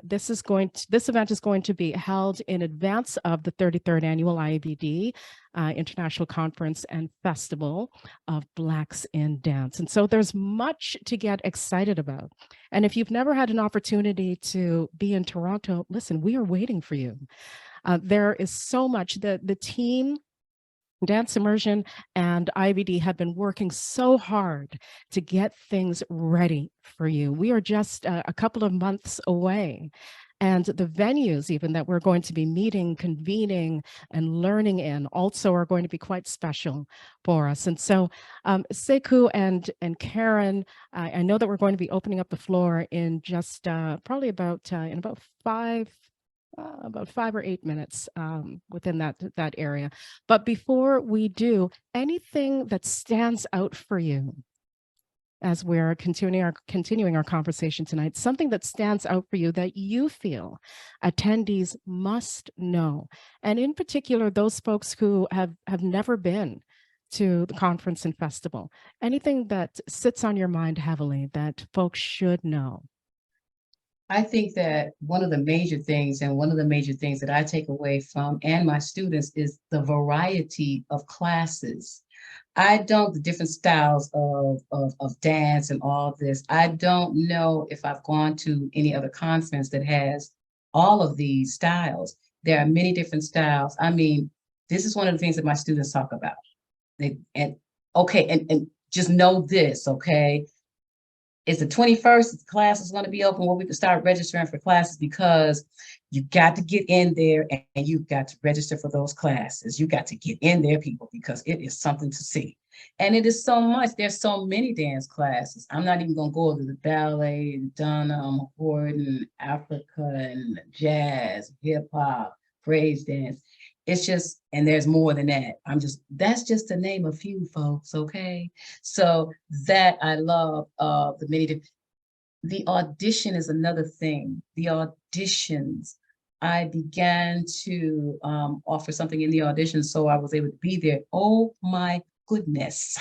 This event is going to be held in advance of the 33rd Annual IABD International Conference and Festival of Blacks in Dance. And so there's much to get excited about. And if you've never had an opportunity to be in Toronto, listen, we are waiting for you. There is so much. The team, Dance Immersion and IABD, have been working so hard to get things ready for you. We are just a couple of months away. And the venues even that we're going to be meeting, convening, and learning in also are going to be quite special for us. And so Sekou and Karen, I know that we're going to be opening up the floor in just probably about 5 or 8 minutes within that area. But before we do, anything that stands out for you as we're continuing our conversation tonight, something that stands out for you that you feel attendees must know, and in particular, those folks who have never been to the conference and festival, anything that sits on your mind heavily that folks should know. I think that one of the major things that I take away from and my students is the variety of classes. The different styles of dance and all this. I don't know if I've gone to any other conference that has all of these styles. There are many different styles. I mean, This is one of the things that my students talk about. And just know this, okay? It's the 21st, class is going to be open where we can start registering for classes, because you got to get in there and you've got to register for those classes. You got to get in there, people, because it is something to see. And it is so much. There's so many dance classes. I'm not even going to go over the ballet, Donna, Horton, Africa, and jazz, hip hop, praise dance. It's just, and there's more than that. That's just to name a few, folks, okay? So that I love the audition is another thing. The auditions, I began to offer something in the audition, so I was able to be there. Oh my goodness.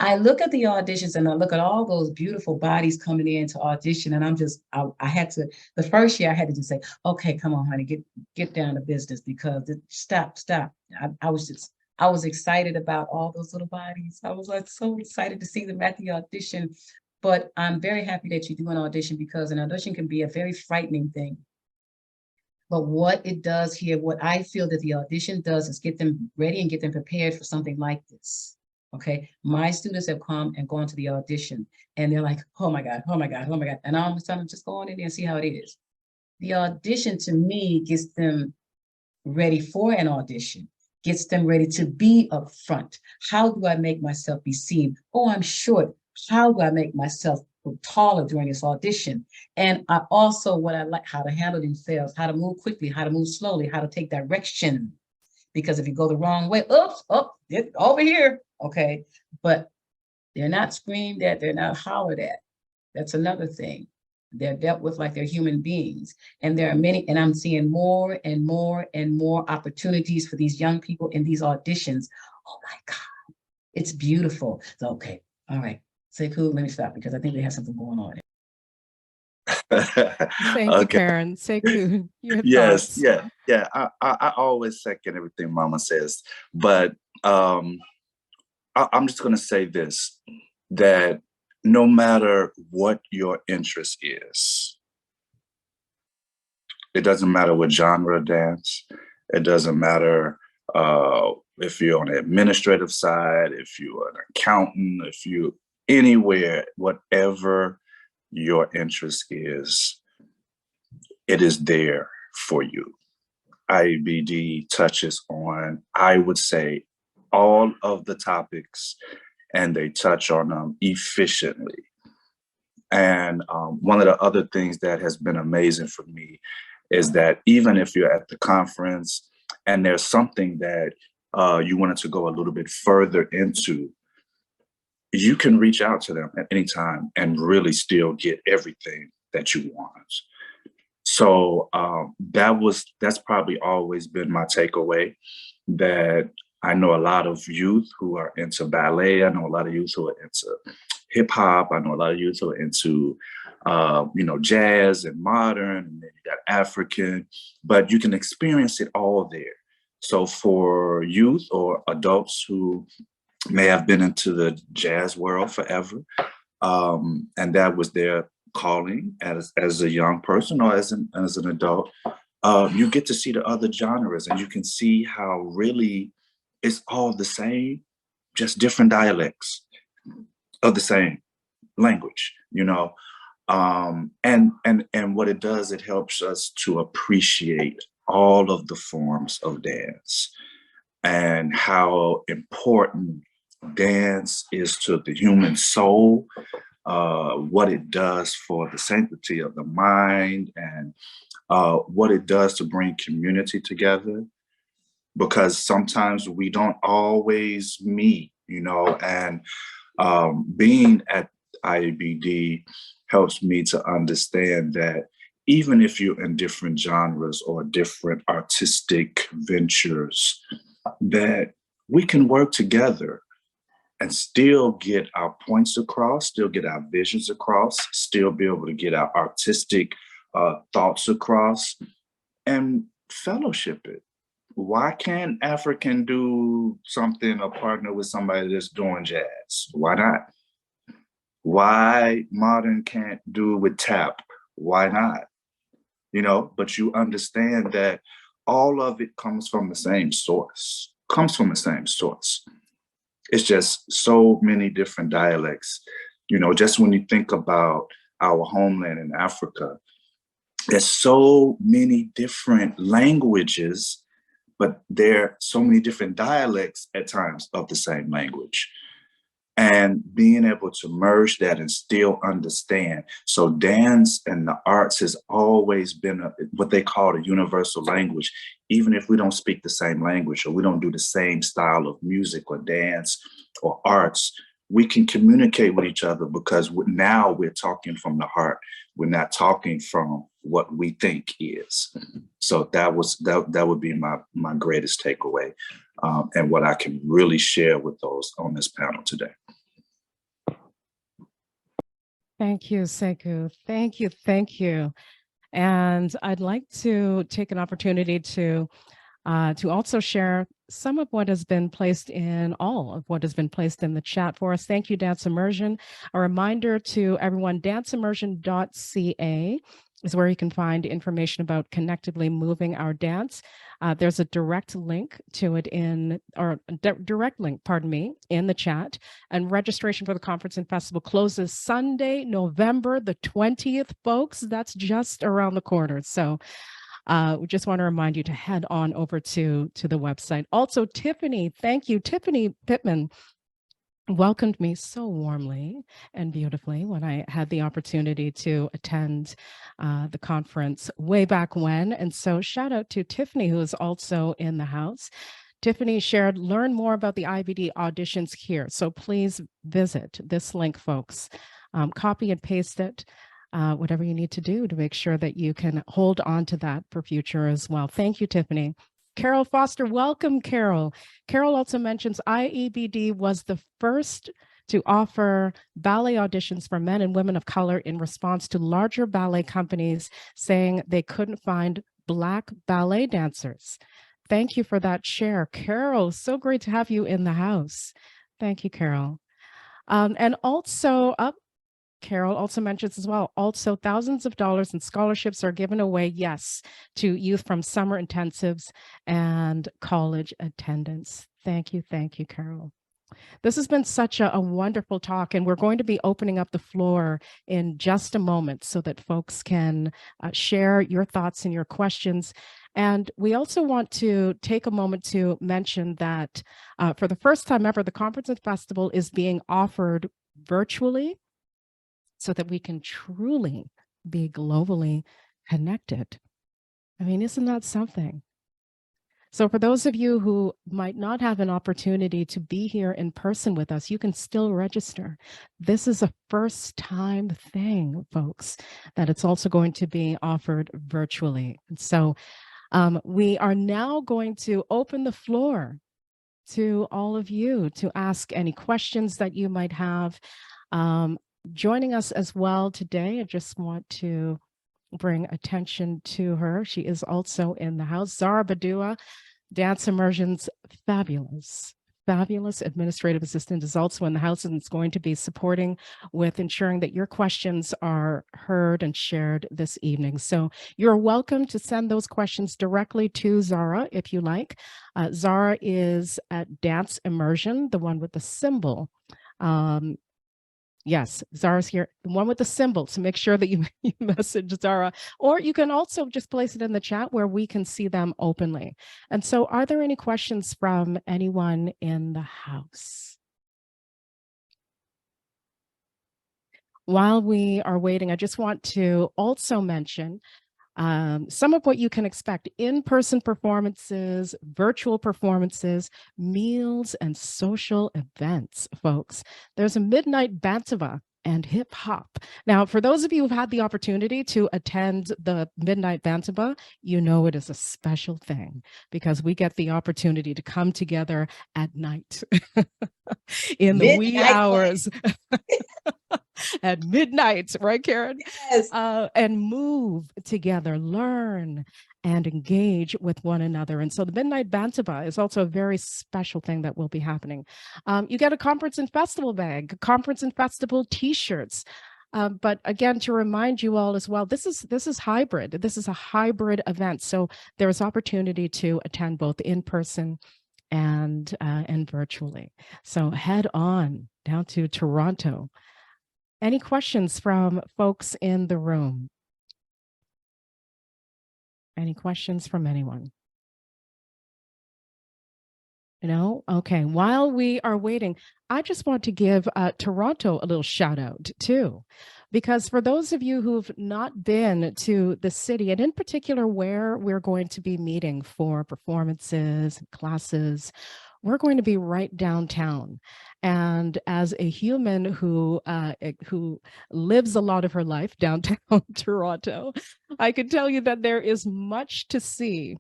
I look at the auditions and I look at all those beautiful bodies coming in to audition, and I had to, the first year I had to just say, okay, come on, honey, get down to business, because stop. I was excited about all those little bodies. I was like so excited to see them at the audition. But I'm very happy that you do an audition, because an audition can be a very frightening thing. But what it does here, what I feel that the audition does, is get them ready and get them prepared for something like this. Okay, my students have come and gone to the audition and they're like, oh my God. And I'm telling them, just go on in there and see how it is. The audition to me gets them ready for an audition, gets them ready to be up front. How do I make myself be seen? Oh, I'm short. How do I make myself look taller during this audition? And I also, what I like, how to handle themselves, how to move quickly, how to move slowly, how to take direction. Because if you go the wrong way, oops, over here, okay? But they're not screamed at, they're not hollered at. That's another thing. They're dealt with like they're human beings. And there are many, and I'm seeing more and more and more opportunities for these young people in these auditions. Oh my God, it's beautiful. So, okay, all right, Sekou, let me stop, because I think they have something going on. Thank you, Karen. Sekou, your Yes, thoughts? yeah. I always second everything Mama says, but I'm just going to say this, that no matter what your interest is, it doesn't matter what genre of dance, it doesn't matter if you're on the administrative side, if you're an accountant, if you anywhere, whatever your interest is, it is there for you. IABD touches on, I would say, all of the topics, and they touch on them efficiently. And one of the other things that has been amazing for me is that even if you're at the conference and there's something that you wanted to go a little bit further into, you can reach out to them at any time and really still get everything that you want. So that's probably always been my takeaway, that I know a lot of youth who are into ballet. I know a lot of youth who are into hip hop. I know a lot of youth who are into, jazz and modern, and then you got African, but you can experience it all there. So for youth or adults who may have been into the jazz world forever, and that was their calling as a young person or as an adult, you get to see the other genres, and you can see how really it's all the same, just different dialects of the same language, and what it does, it helps us to appreciate all of the forms of dance and how important dance is to the human soul, what it does for the sanctity of the mind, and what it does to bring community together. Because sometimes we don't always meet, and being at IABD helps me to understand that even if you're in different genres or different artistic ventures, that we can work together and still get our points across, still get our visions across, still be able to get our artistic thoughts across, and fellowship it. Why can't African do something or partner with somebody that's doing jazz? Why not? Why modern can't do with tap? Why not? But you understand that all of it comes from the same source, It's just so many different dialects. You know, just when you think about our homeland in Africa, there's so many different languages, but there are so many different dialects at times of the same language. And being able to merge that and still understand. So dance and the arts has always been what they call a universal language. Even if we don't speak the same language or we don't do the same style of music or dance or arts, we can communicate with each other because now we're talking from the heart. We're not talking from what we think is. So that would be my greatest takeaway, and what I can really share with those on this panel today. Thank you, Sekou. Thank you. Thank you. And I'd like to take an opportunity to also share some of what has been placed in the chat for us. Thank you, Dance Immersion. A reminder to everyone, danceimmersion.ca is where you can find information about Connectively Moving Our Dance. There's a direct link to it in the chat. And registration for the conference and festival closes Sunday, November the 20th, folks. That's just around the corner. So we just want to remind you to head on over to the website. Also, Tiffany, thank you. Tiffany Pittman welcomed me so warmly and beautifully when I had the opportunity to attend the conference way back when. And so shout out to Tiffany, who is also in the house. Tiffany shared, learn more about the IABD auditions here. So please visit this link, folks. Copy and paste it. Whatever you need to do to make sure that you can hold on to that for future as well. Thank you, Tiffany. Carol Foster, welcome, Carol. Carol also mentions IABD was the first to offer ballet auditions for men and women of color in response to larger ballet companies saying they couldn't find Black ballet dancers. Thank you for that share. Carol, so great to have you in the house. Thank you, Carol. And also, Carol also mentions as well, also thousands of dollars in scholarships are given away, yes, to youth from summer intensives and college attendance. Thank you, Carol. This has been such a wonderful talk, and we're going to be opening up the floor in just a moment so that folks can share your thoughts and your questions. And we also want to take a moment to mention that for the first time ever, the conference and festival is being offered virtually, so that we can truly be globally connected. I mean, isn't that something? So for those of you who might not have an opportunity to be here in person with us, you can still register. This is a first-time thing, folks, that it's also going to be offered virtually. And so we are now going to open the floor to all of you to ask any questions that you might have. Joining us as well today, I just want to bring attention to her. She is also in the house. Zara Badua, Dance Immersion's fabulous administrative assistant, is also in the house and is going to be supporting with ensuring that your questions are heard and shared this evening. So you're welcome to send those questions directly to Zara if you like. Zara is at Dance Immersion, the one with the symbol. Yes, Zara's here, the one with the symbol, so make sure that you message Zara, or you can also just place it in the chat where we can see them openly. And so are there any questions from anyone in the house? While we are waiting, I just want to also mention some of what you can expect: in-person performances, virtual performances, meals, and social events, folks. There's a midnight Bantaba and hip hop. Now, for those of you who've had the opportunity to attend the Midnight Bantaba, you know it is a special thing because we get the opportunity to come together at night in the wee hours. At midnight, right, Karen? Yes. And move together, learn, and engage with one another. And so the Midnight Bantaba is also a very special thing that will be happening. You get a conference and festival bag, conference and festival t-shirts, But again, to remind you all as well, this is hybrid. This is a hybrid event. So there is opportunity to attend both in person and virtually. So head on down to Toronto. Any questions from folks in the room? Any questions from anyone? No? Okay. While we are waiting, I just want to give Toronto a little shout out too, because for those of you who've not been to the city, and in particular where we're going to be meeting for performances, classes, we're going to be right downtown. And as a human who lives a lot of her life downtown Toronto, I can tell you that there is much to see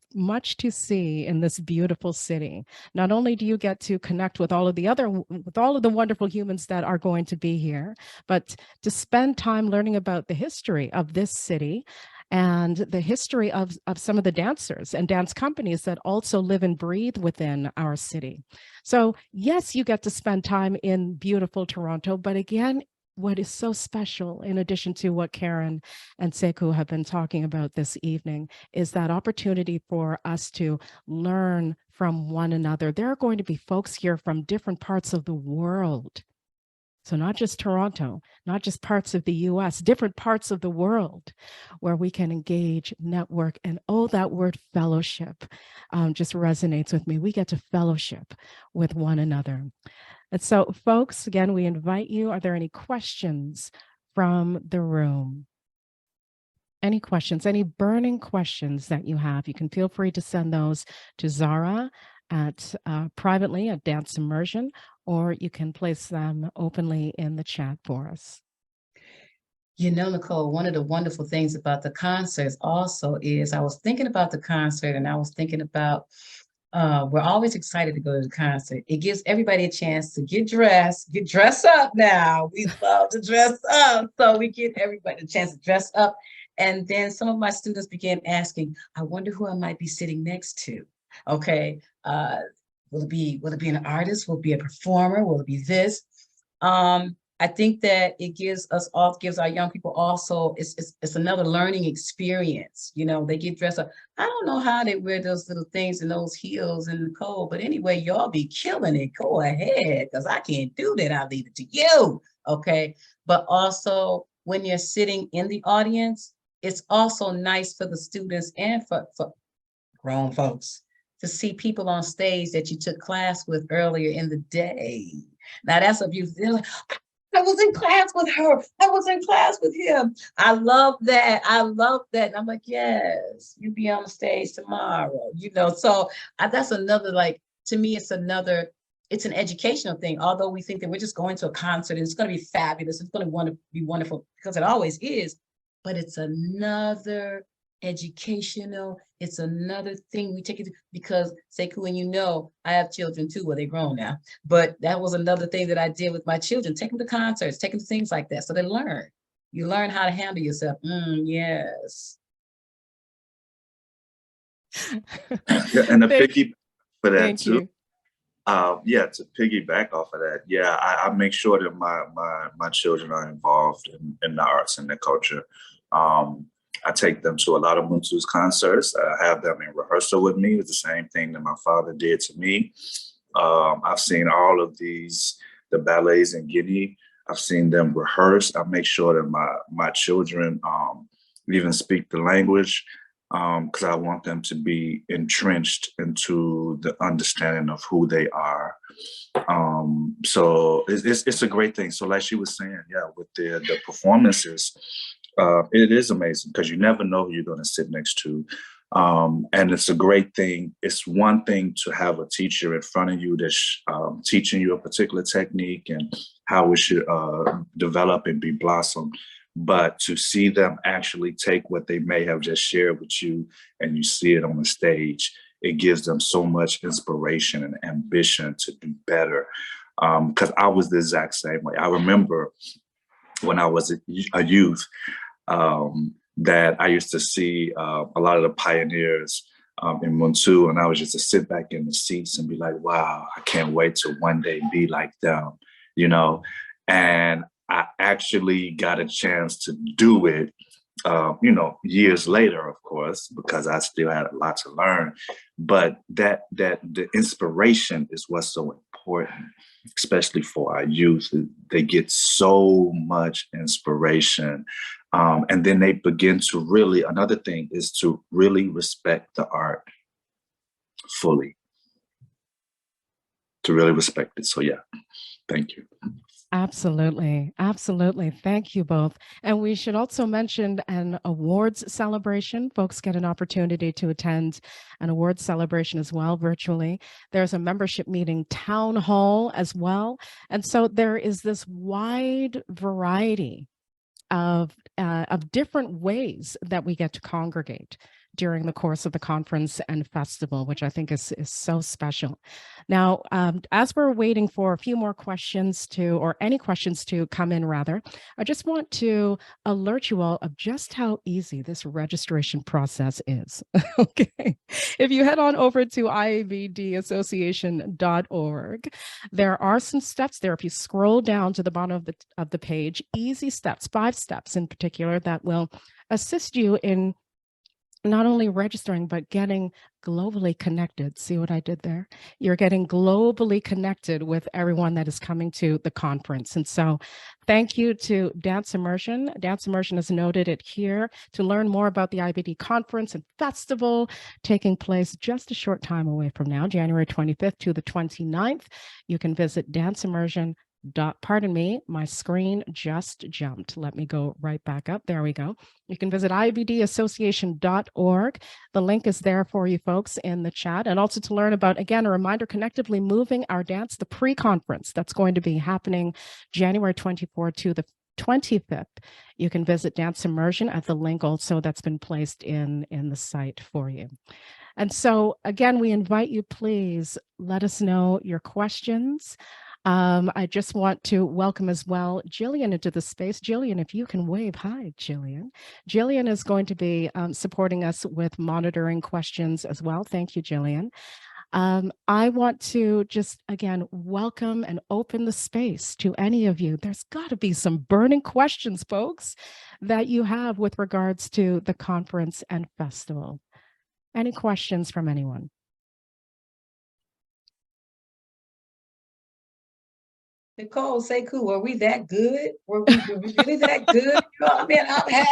in this beautiful city. Not only do you get to connect with all of the wonderful humans that are going to be here, but to spend time learning about the history of this city and the history of some of the dancers and dance companies that also live and breathe within our city. So yes, you get to spend time in beautiful Toronto, but again, what is so special, in addition to what Karen and Sekou have been talking about this evening, is that opportunity for us to learn from one another. There are going to be folks here from different parts of the world. So not just Toronto, not just parts of the US, different parts of the world where we can engage, network, and oh, that word fellowship just resonates with me. We get to fellowship with one another. And so folks, again, we invite you. Are there any questions from the room? Any questions, any burning questions that you have? You can feel free to send those to Zara at privately at Dance Immersion, or you can place them openly in the chat for us. You know, Nicole, one of the wonderful things about the concerts also is I was thinking about the concert and I was thinking about, we're always excited to go to the concert. It gives everybody a chance to get dressed up now. We love to dress up. So we give everybody a chance to dress up. And then some of my students began asking, I wonder who I might be sitting next to. Okay. Will it be an artist? Will it be a performer? Will it be this? I think that it gives our young people also, it's another learning experience. You know, they get dressed up. I don't know how they wear those little things and those heels in the cold, but anyway, y'all be killing it. Go ahead, because I can't do that. I'll leave it to you. Okay. But also when you're sitting in the audience, it's also nice for the students and for grown folks to see people on stage that you took class with earlier in the day. Now that's a beautiful thing. Like, I was in class with her. I was in class with him. I love that. I love that. And I'm like, yes, you be on the stage tomorrow, you know? So that's another, like, to me, it's an educational thing. Although we think that we're just going to a concert and it's going to be fabulous. It's going to be wonderful because it always is, but it's another educational, it's another thing we take it because Sekou, and you know, I have children too, well, they're grown now, but that was another thing that I did with my children, take them to concerts, take them to things like that. So they learn, you learn how to handle yourself. Yes. And a piggy for that Thank too. You. Yeah, to piggyback off of that, yeah, I make sure that my children are involved in the arts and the culture. I take them to a lot of Muntu concerts. I have them in rehearsal with me. It's the same thing that my father did to me. I've seen all of the ballets in Guinea. I've seen them rehearse. I make sure that my children even speak the language because I want them to be entrenched into the understanding of who they are. So it's a great thing. So like she was saying, yeah, with the performances, it is amazing because you never know who you're going to sit next to. And it's a great thing. It's one thing to have a teacher in front of you that's teaching you a particular technique and how it should develop and be blossomed. But to see them actually take what they may have just shared with you and you see it on the stage, it gives them so much inspiration and ambition to do better. Because I was the exact same way. I remember when I was a youth, that I used to see a lot of the pioneers in Muntu, and I was just to sit back in the seats and be like, wow, I can't wait to one day be like them, you know? And I actually got a chance to do it, years later, of course, because I still had a lot to learn. But that the inspiration is what's so important, especially for our youth. They get so much inspiration. And then they begin to really, another thing is to really respect the art fully, to really respect it. So yeah, thank you. Absolutely. Absolutely. Thank you both. And we should also mention an awards celebration. Folks get an opportunity to attend an awards celebration as well virtually. There's a membership meeting town hall as well. And so there is this wide variety of different ways that we get to congregate during the course of the conference and festival, which I think is so special. Now, as we're waiting for a few more questions or any questions to come in rather, I just want to alert you all of just how easy this registration process is. Okay. If you head on over to IABDassociation.org, there are some steps there. If you scroll down to the bottom of the page, easy steps, 5 steps in particular that will assist you in not only registering, but getting globally connected. See what I did there? You're getting globally connected with everyone that is coming to the conference. And so thank you to Dance Immersion. Dance Immersion has noted it here. To learn more about the IABD conference and festival taking place just a short time away from now, January 25th to the 29th, you can visit Dance Immersion. Pardon me, my screen just jumped. Let me go right back up. There we go. You can visit IABDassociation.org. The link is there for you folks in the chat. And also to learn about, again, a reminder, Connectively Moving Our Dance, the pre-conference that's going to be happening January 24th to the 25th. You can visit Dance Immersion at the link also that's been placed in the site for you. And so again, we invite you, please let us know your questions. I just want to welcome as well Jillian into the space. Jillian, if you can wave. Hi, Jillian. Jillian is going to be supporting us with monitoring questions as well. Thank you, Jillian. I want to just, again, welcome and open the space to any of you. There's got to be some burning questions, folks, that you have with regards to the conference and festival. Any questions from anyone? Nicole, Sekou, were we that good? Were we really that good? I mean,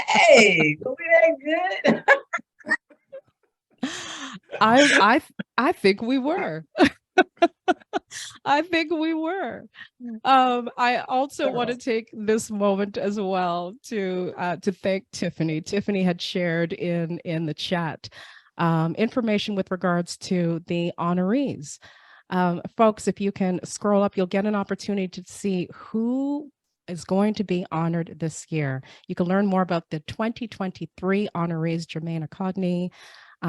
hey, were we that good? I think we were. I think we were. I also want to take this moment as well to thank Tiffany. Tiffany had shared in the chat information with regards to the honorees. Folks, if you can scroll up, you'll get an opportunity to see who is going to be honored this year. You can learn more about the 2023 honorees, Jermaine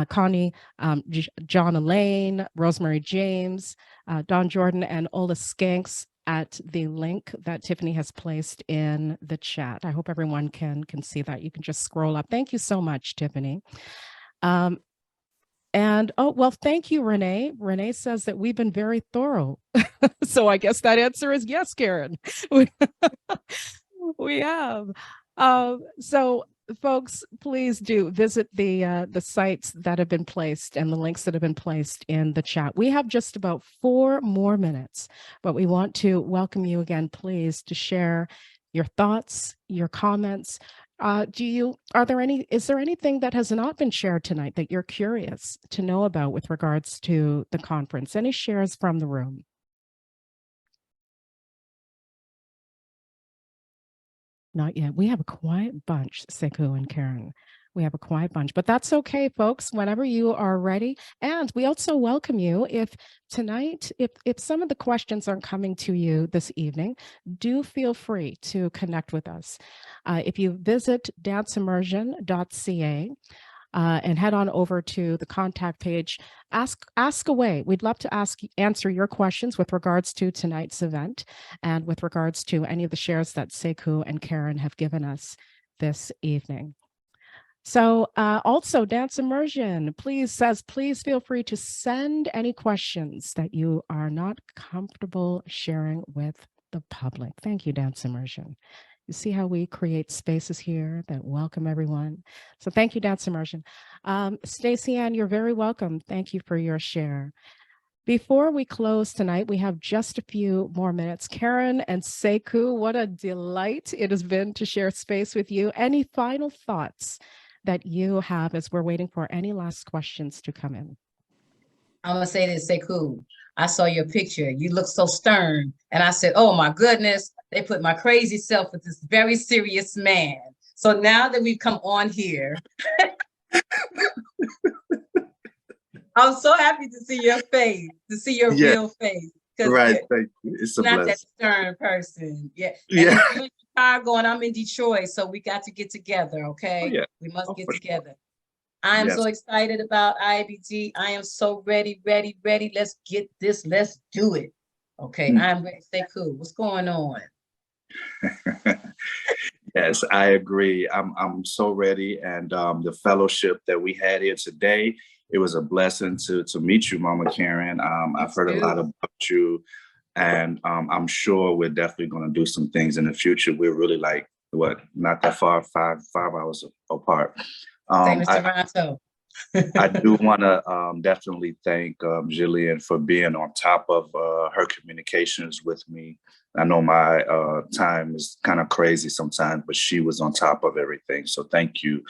Conde, John Elaine, Rosemary James, Don Jordan, and Ola Skanks at the link that Tiffany has placed in the chat. I hope everyone can see that. You can just scroll up. Thank you so much, Tiffany. And oh, well, thank you, Renee. Renee says that we've been very thorough. So I guess that answer is yes, Karen. We have. So folks, please do visit the sites that have been placed and the links that have been placed in the chat. We have just about 4 more minutes, but we want to welcome you again, please, to share your thoughts, your comments. Is there anything that has not been shared tonight that you're curious to know about with regards to the conference? Any shares from the room? Not yet. We have a quiet bunch, Sekou and Karen. We have a quiet bunch, but that's okay, folks, whenever you are ready. And we also welcome you if tonight, if some of the questions aren't coming to you this evening, do feel free to connect with us. If you visit danceimmersion.ca, and head on over to the contact page, ask away. We'd love to answer your questions with regards to tonight's event and with regards to any of the shares that Sekou and Karen have given us this evening. So also Dance Immersion please feel free to send any questions that you are not comfortable sharing with the public. Thank you, Dance Immersion. You see how we create spaces here that welcome everyone. So thank you, Dance Immersion. Stacey Ann, you're very welcome. Thank you for your share. Before we close tonight, we have just a few more minutes. Karen and Sekou, what a delight it has been to share space with you. Any final thoughts that you have as we're waiting for any last questions to come in? I'm gonna say this, Sekou. I saw your picture. You look so stern. And I said, oh my goodness, they put my crazy self with this very serious man. So now that we've come on here, I'm so happy to see your face, to see your real face. Right, thank you. It's a not blessing. that stern person. Yeah. Yeah. And you're in Chicago and I'm in Detroit, so we got to get together, okay? Oh, yeah. We must get for together. Sure. I am so excited about IABD. I am so ready. Let's get this. Let's do it. Okay, I'm ready. Stay cool. What's going on? Yes, I agree. I'm so ready. And the fellowship that we had here today, it was a blessing to meet you, Mama Karen. I've heard a lot about you, and I'm sure we're definitely going to do some things in the future. We're really like, not that far, five hours apart. Same as Toronto. I do want to definitely thank Jillian for being on top of her communications with me. I know my time is kind of crazy sometimes, but she was on top of everything. So thank you.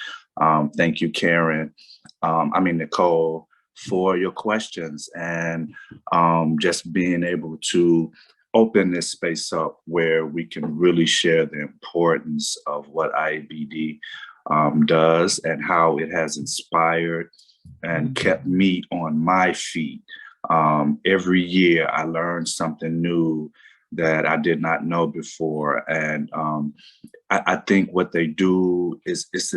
Thank you, Karen. Nicole, for your questions and just being able to open this space up where we can really share the importance of what IABD does and how it has inspired and kept me on my feet. Every year I learned something new that I did not know before. And I think what they do is it's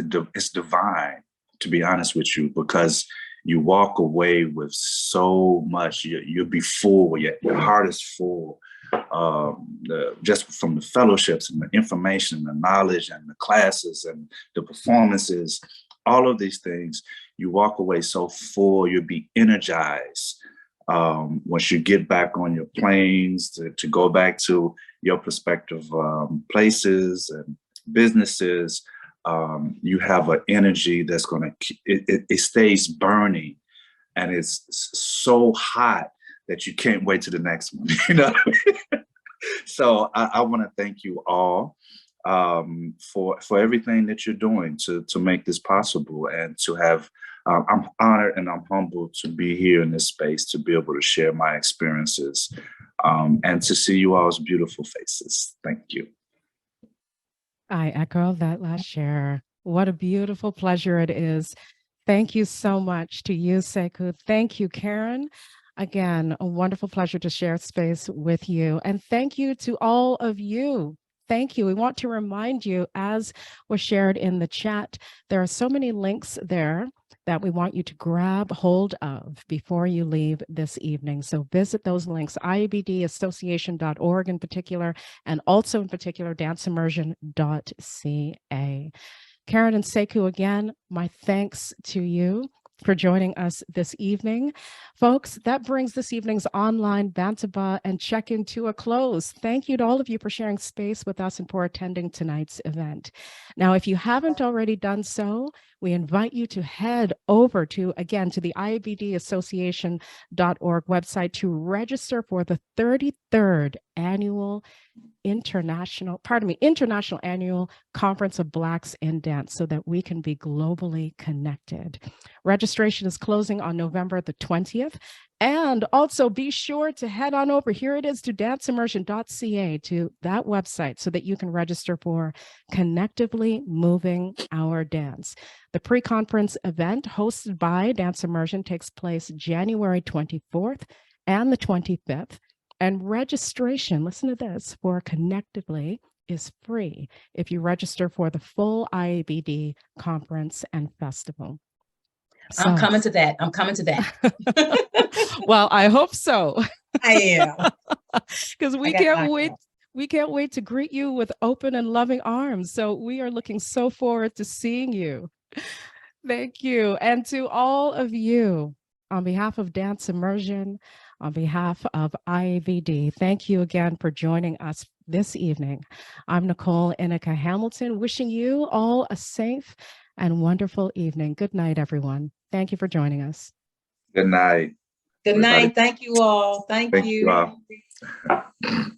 divine, to be honest with you, because you walk away with so much. You'll be full, your heart is full. Just from the fellowships and the information, the knowledge and the classes and the performances, all of these things, you walk away so full, you'll be energized. Once you get back on your planes to go back to your prospective places and businesses, you have an energy that's it stays burning, and it's so hot that you can't wait to the next one, you know? So I want to thank you all for everything that you're doing to make this possible, and to have, I'm honored and I'm humbled to be here in this space, to be able to share my experiences and to see you all's beautiful faces. Thank you. I echo that last share. What a beautiful pleasure it is. Thank you so much to you, Sekou. Thank you, Karen. Again, a wonderful pleasure to share space with you. And thank you to all of you. Thank you. We want to remind you, as was shared in the chat, there are so many links there that we want you to grab hold of before you leave this evening. So visit those links, IABDassociation.org in particular, and also in particular, danceimmersion.ca. Karen and Sekou, again, my thanks to you for joining us this evening. Folks, that brings this evening's Online Bantaba and Check-in to a close. Thank you to all of you for sharing space with us and for attending tonight's event. Now, if you haven't already done so, we invite you to head over to the IABDassociation.org website to register for the 33rd annual International Annual Conference of Blacks in Dance, so that we can be globally connected. Registration is closing on November the 20th. And also be sure to head on over, here it is, to danceimmersion.ca, to that website, so that you can register for Connectively Moving Our Dance. The pre-conference event hosted by Dance Immersion takes place January 24th and the 25th. And registration, listen to this, for Connectively is free if you register for the full IABD conference and festival. So, I'm coming to that. Well, I hope so. I am. Because we can't wait. We can't wait to greet you with open and loving arms. So we are looking so forward to seeing you. Thank you. And to all of you, on behalf of Dance Immersion, On behalf of IABD, thank you again for joining us this evening. I'm Nicole Inica Hamilton, wishing you all a safe and wonderful evening. Good night, everyone. Thank you for joining us. Good night. Good Everybody. night. Thank you all. Thank Thank you. you all.